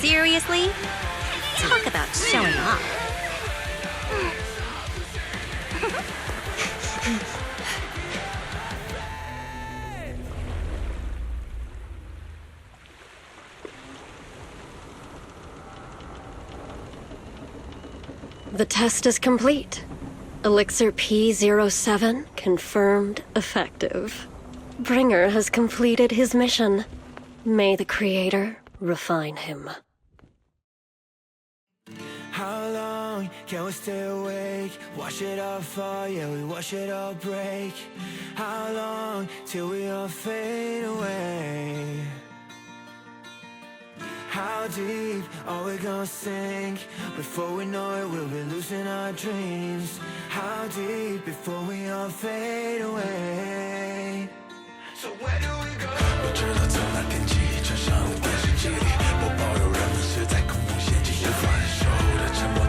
Seriously? Talk about showing off. The test is complete. Elixir P07 confirmed effective. Bringer has completed his mission. May the Creator refine him. How long can we stay awake? Wash it all fall, yeah, we wash it all break. How long till we all fade away? How deep are we gonna sink? Before we know it, we'll be losing our dreams. How deep before we all fade away? So where do we go? 我知道走那天际，穿上半世纪里，我保有人们是在空中掀起无法忍受的沉默。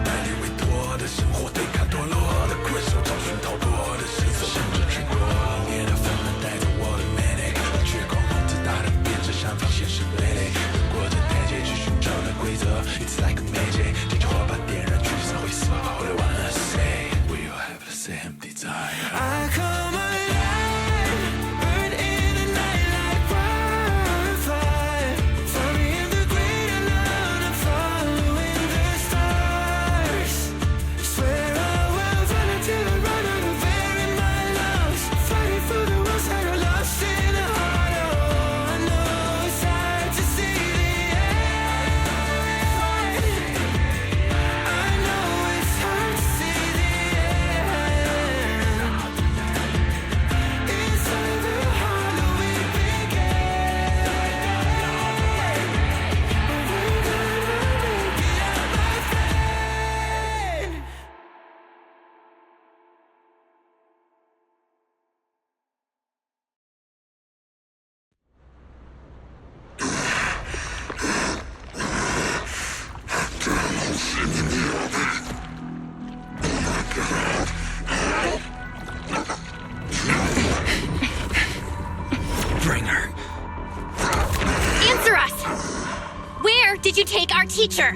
teacher?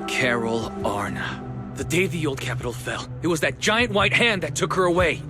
Carol Arna. The day the old capital fell, it was that giant white hand that took her away.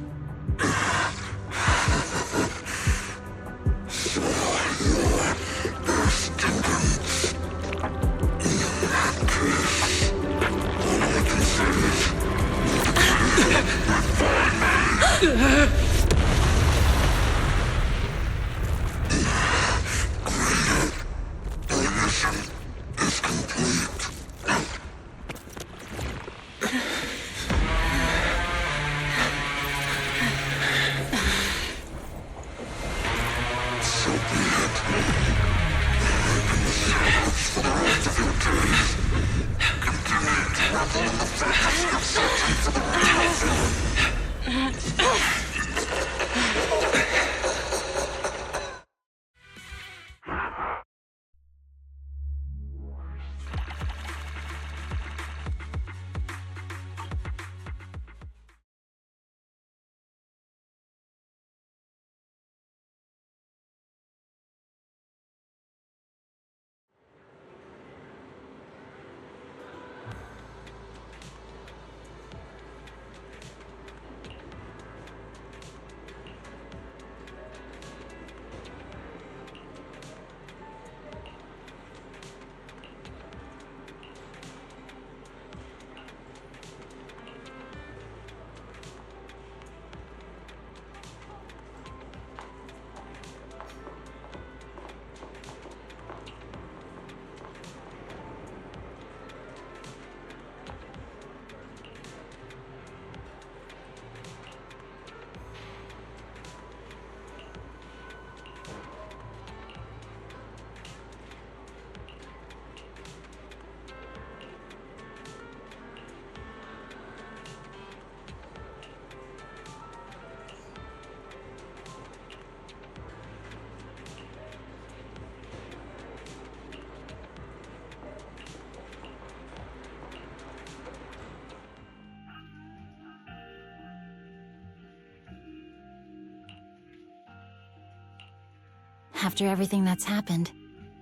After everything that's happened,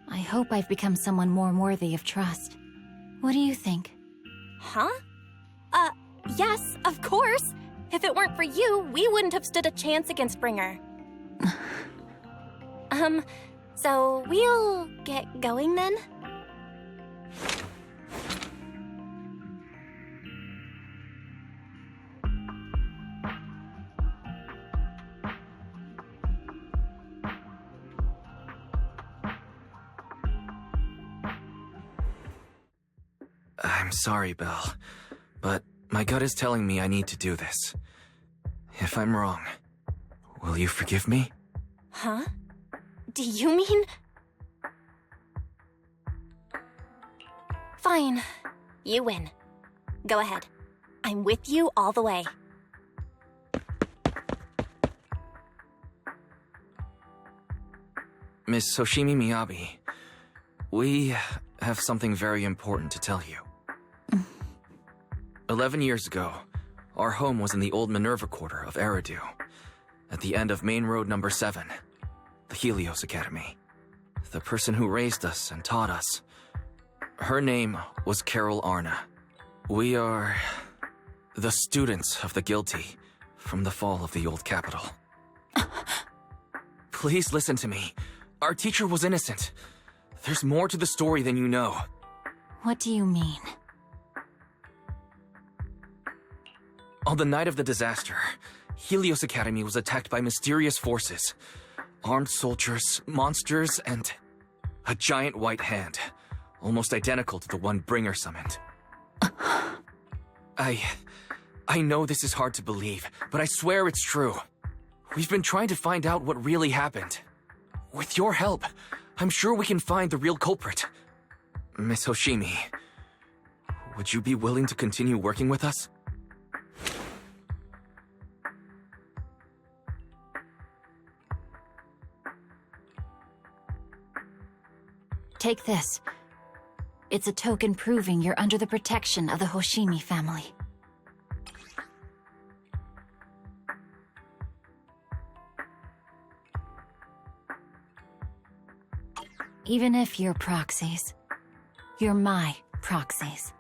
I hope I've become someone more worthy of trust. What do you think? Huh? Yes, of course. If it weren't for you, we wouldn't have stood a chance against Bringer. So we'll get going then? I'm sorry, Belle, but my gut is telling me I need to do this. If I'm wrong, will you forgive me? Huh? Do you mean... Fine. You win. Go ahead. I'm with you all the way. Miss Hoshimi Miyabi, we have something very important to tell you. 11 years ago, our home was in the old Minerva Quarter of Eridu, at the end of Main Road number 7, the Helios Academy. The person who raised us and taught us, her name was Carol Arna. We are the students of the guilty from the fall of the old capital. Please listen to me. Our teacher was innocent. There's more to the story than you know. What do you mean? On the night of the disaster, Helios Academy was attacked by mysterious forces. Armed soldiers, monsters, and a giant white hand, almost identical to the one Bringer summoned. I know this is hard to believe, but I swear it's true. We've been trying to find out what really happened. With your help, I'm sure we can find the real culprit. Miss Hoshimi, would you be willing to continue working with us? Take this. It's a token proving you're under the protection of the Hoshimi family. Even if you're proxies, you're my proxies.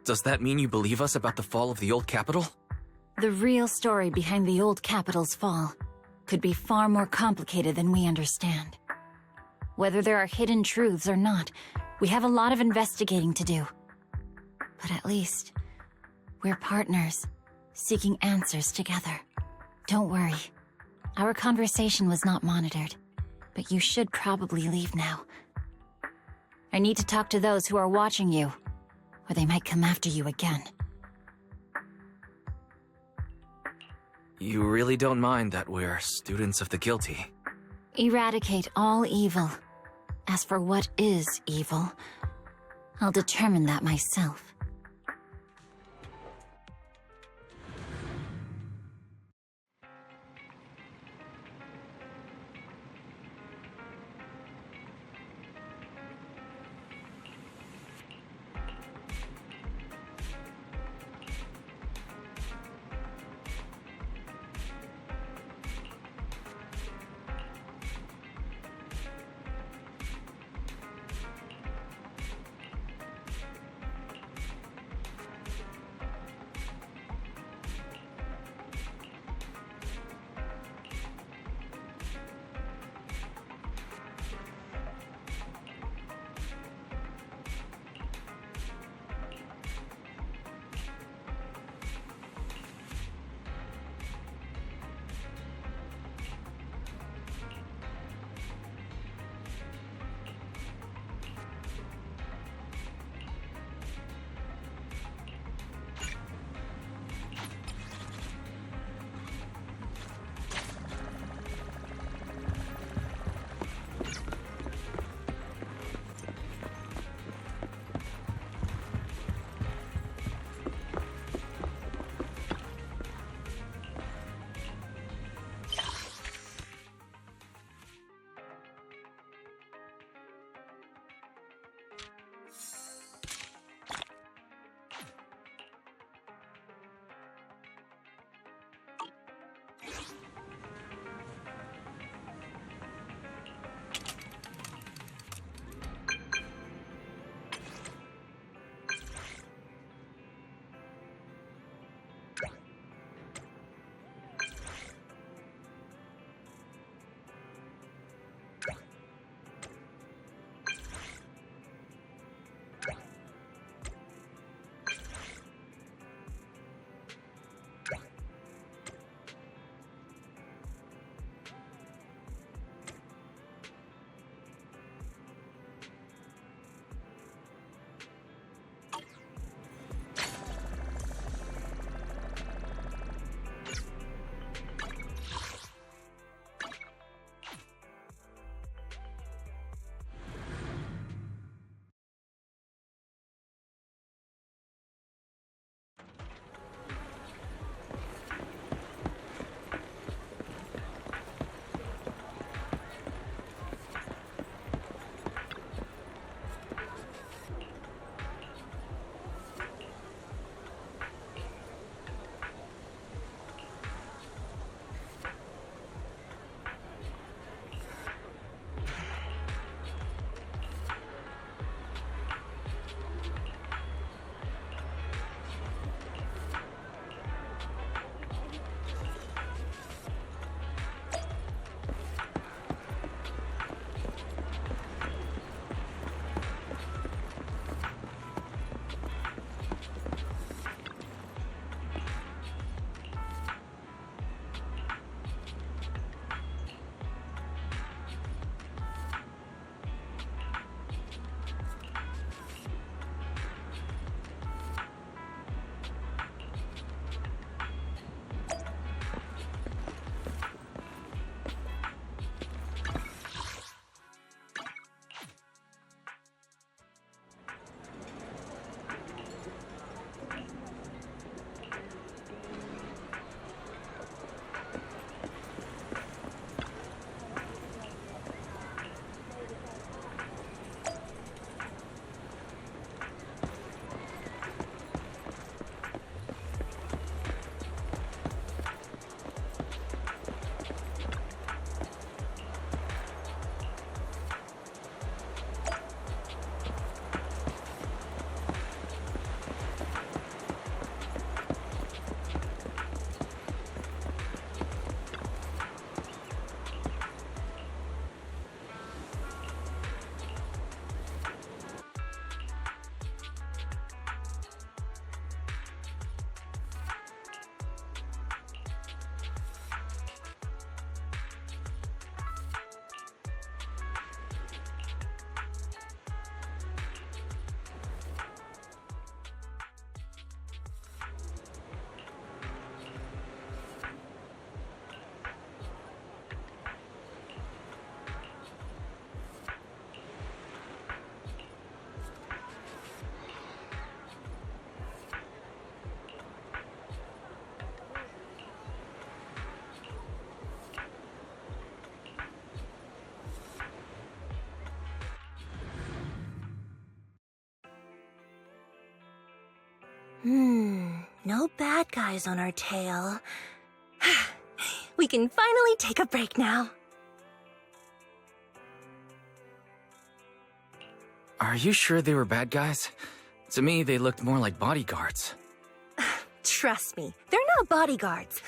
Does that mean you believe us about the fall of the old capital? The real story behind the old capital's fall could be far more complicated than we understand. Whether there are hidden truths or not, we have a lot of investigating to do. But at least, we're partners, seeking answers together. Don't worry. Our conversation was not monitored, but you should probably leave now. I need to talk to those who are watching you, or they might come after you again. You really don't mind that we're students of the guilty? Eradicate all evil. As for what is evil, I'll determine that myself. No bad guys on our tail. We can finally take a break now. Are you sure they were bad guys? To me, they looked more like bodyguards. Trust me, they're not bodyguards.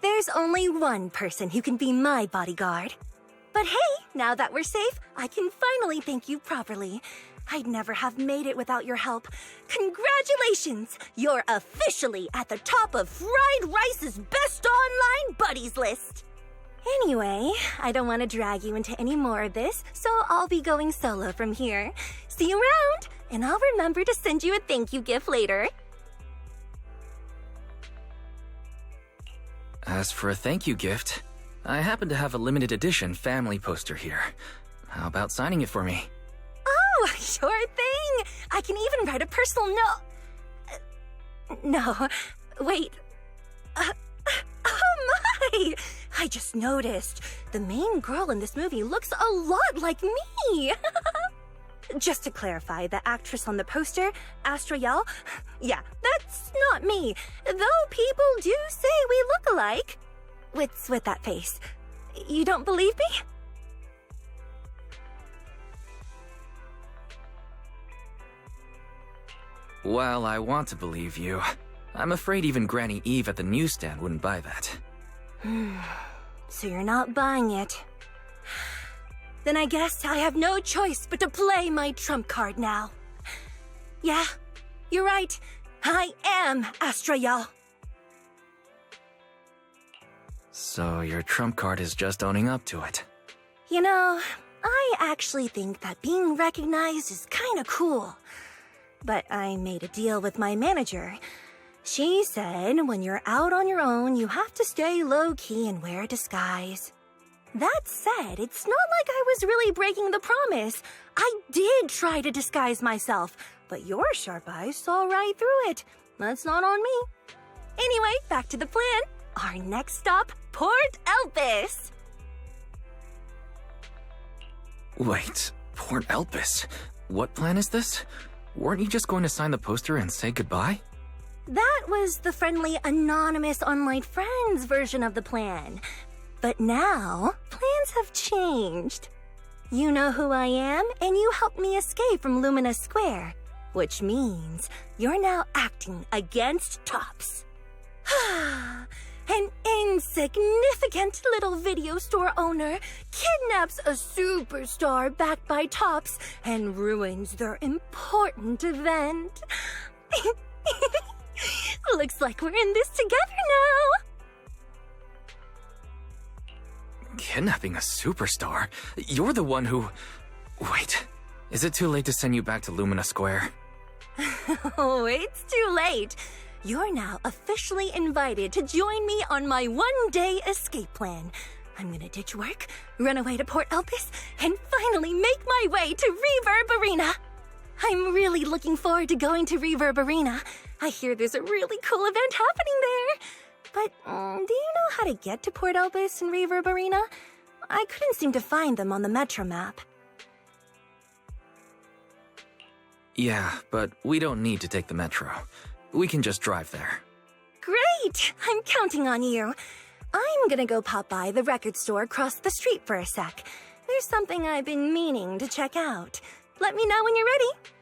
There's only one person who can be my bodyguard. But hey, now that we're safe, I can finally thank you properly. I'd never have made it without your help. Congratulations! You're officially at the top of Fried Rice's best online buddies list. Anyway, I don't want to drag you into any more of this, so I'll be going solo from here. See you around, and I'll remember to send you a thank you gift later. As for a thank you gift, I happen to have a limited edition family poster here. How about signing it for me? Oh, sure thing! I can even write a personal note. No, wait. Oh my! I just noticed. The main girl in this movie looks a lot like me. Just to clarify, the actress on the poster, Astra Yal, yeah, that's not me. Though people do say we look alike. What's with that face? You don't believe me? Well, I want to believe you. I'm afraid even Granny Eve at the newsstand wouldn't buy that. So you're not buying it. Then I guess I have no choice but to play my trump card now. Yeah, you're right. I am Astra Yal. So your trump card is just owning up to it. You know, I actually think that being recognized is kinda cool. But I made a deal with my manager. She said when you're out on your own, you have to stay low-key and wear a disguise. That said, it's not like I was really breaking the promise. I did try to disguise myself, but your sharp eyes saw right through it. That's not on me. Anyway, back to the plan. Our next stop, Port Elpis. Wait, Port Elpis? What plan is this? Weren't you just going to sign the poster and say goodbye? That was the friendly, anonymous online friends version of the plan. But now, plans have changed. You know who I am, and you helped me escape from Lumina Square, which means you're now acting against Tops. An insignificant little video store owner kidnaps a superstar backed by Tops and ruins their important event. Looks like we're in this together now. Kidnapping a superstar? You're the one who... Wait, is it too late to send you back to Lumina Square? Oh, it's too late. You're now officially invited to join me on my one-day escape plan. I'm gonna ditch work, run away to Port Elpis, and finally make my way to Reverb Arena. I'm really looking forward to going to Reverb Arena. I hear there's a really cool event happening there. But do you know how to get to Port Elpis and Reverb Arena? I couldn't seem to find them on the Metro map. Yeah, but we don't need to take the Metro. We can just drive there. Great! I'm counting on you. I'm gonna go pop by the record store across the street for a sec. There's something I've been meaning to check out. Let me know when you're ready.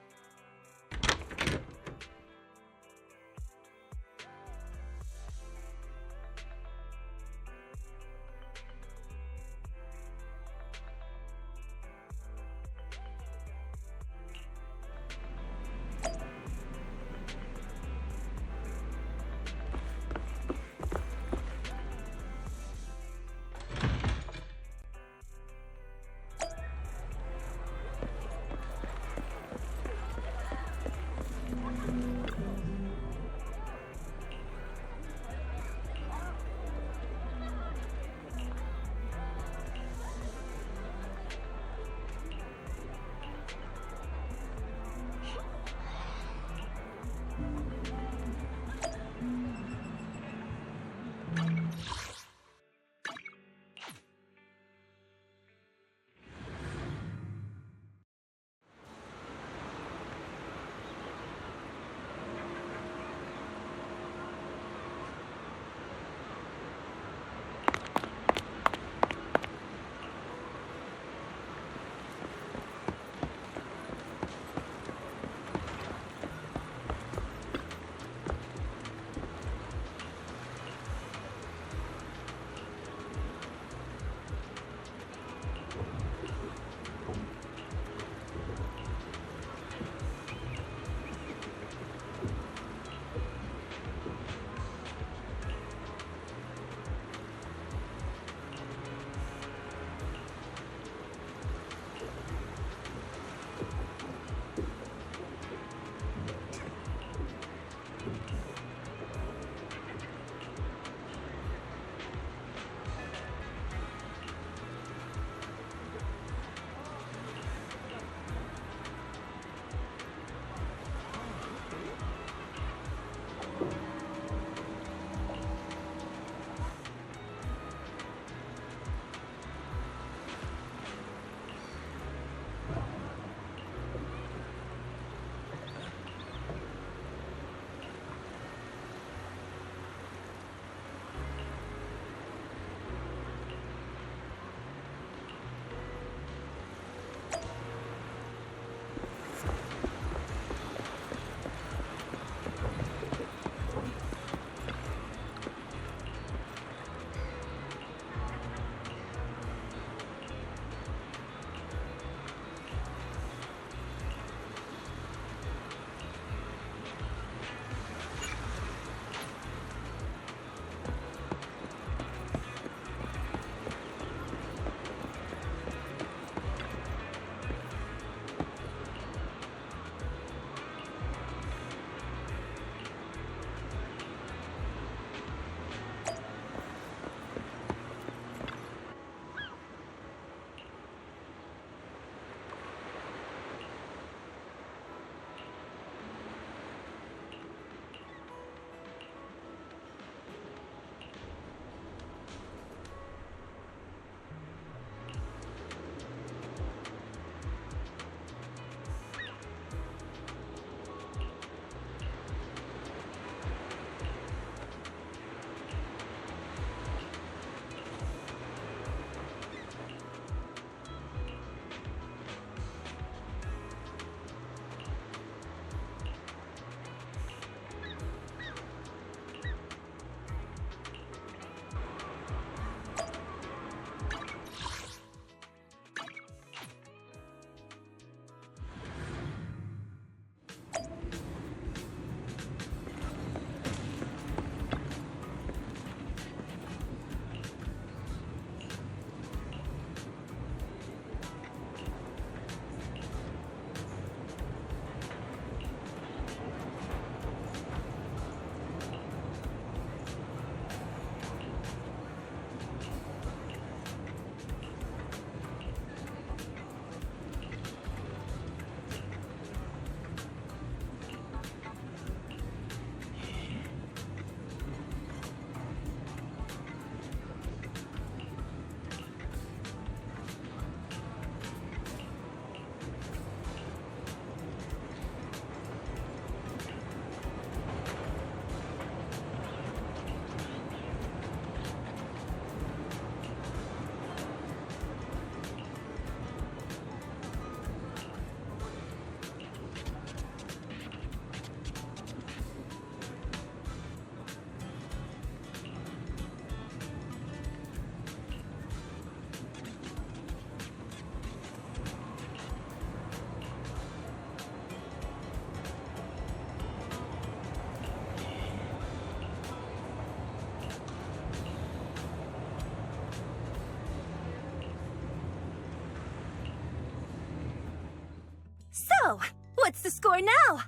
So, what's the score now?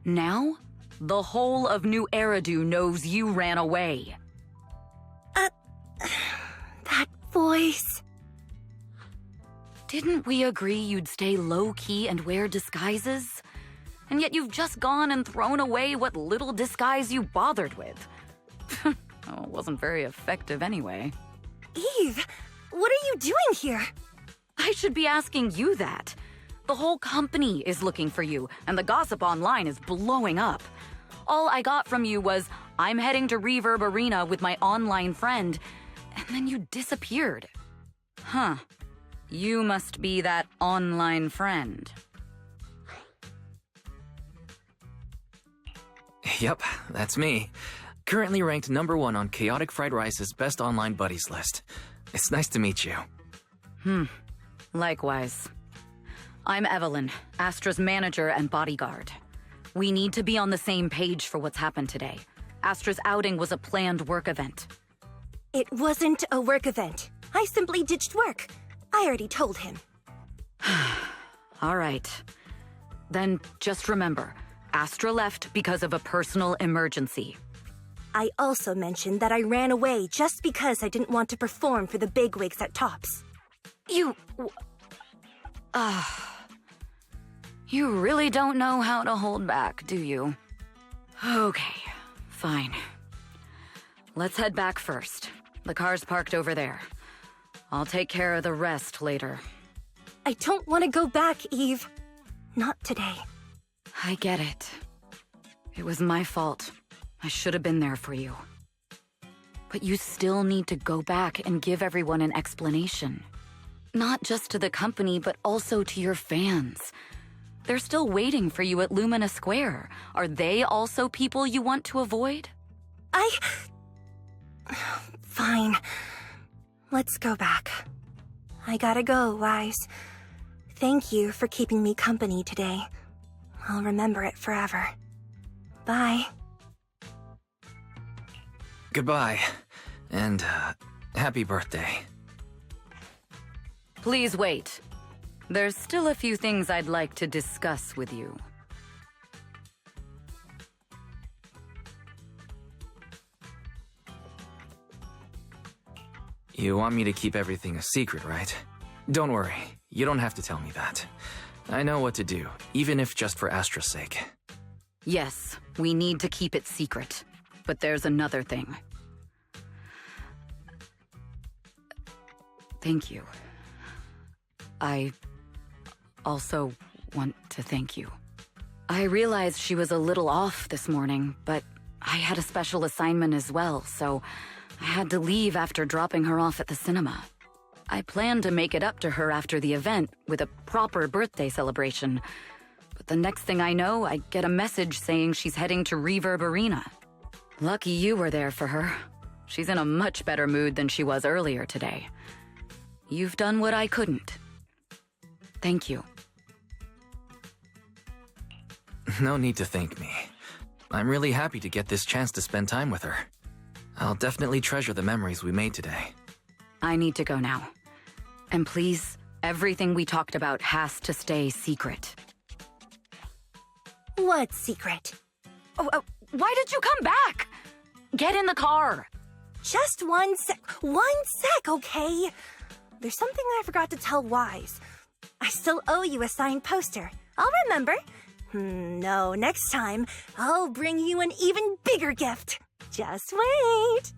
Now, the whole of New Eridu knows you ran away. That voice... Didn't we agree you'd stay low-key and wear disguises? And yet you've just gone and thrown away what little disguise you bothered with. Oh, it wasn't very effective anyway. Eve, what are you doing here? I should be asking you that. The whole company is looking for you, and the gossip online is blowing up. All I got from you was, I'm heading to Reverb Arena with my online friend, and then you disappeared. Huh. You must be that online friend. Yep, that's me. Currently ranked #1 on Chaotic Fried Rice's Best Online Buddies list. It's nice to meet you. Likewise. I'm Evelyn, Astra's manager and bodyguard. We need to be on the same page for what's happened today. Astra's outing was a planned work event. It wasn't a work event. I simply ditched work. I already told him. All right. Then just remember, Astra left because of a personal emergency. I also mentioned that I ran away just because I didn't want to perform for the bigwigs at Tops. You really don't know how to hold back, do you? Okay, fine. Let's head back first. The car's parked over there. I'll take care of the rest later. I don't want to go back, Eve. Not today. I get it. It was my fault. I should have been there for you. But you still need to go back and give everyone an explanation. Not just to the company, but also to your fans. They're still waiting for you at Lumina Square. Are they also people you want to avoid? Fine. Let's go back. I gotta go, Wise. Thank you for keeping me company today. I'll remember it forever. Bye. Goodbye. And, happy birthday. Please wait. There's still a few things I'd like to discuss with you. You want me to keep everything a secret, right? Don't worry, you don't have to tell me that. I know what to do, even if just for Astra's sake. Yes, we need to keep it secret. But there's another thing. Thank you. I also want to thank you. I realized she was a little off this morning, but I had a special assignment as well, so I had to leave after dropping her off at the cinema. I planned to make it up to her after the event with a proper birthday celebration, but the next thing I know, I get a message saying she's heading to Reverb Arena. Lucky you were there for her. She's in a much better mood than she was earlier today. You've done what I couldn't. Thank you. No need to thank me. I'm really happy to get this chance to spend time with her. I'll definitely treasure the memories we made today. I need to go now. And please, everything we talked about has to stay secret. What secret? Why did you come back? Get in the car. Just one sec, okay? There's something I forgot to tell Wise. I still owe you a signed poster. I'll remember. No, next time, I'll bring you an even bigger gift. Just wait.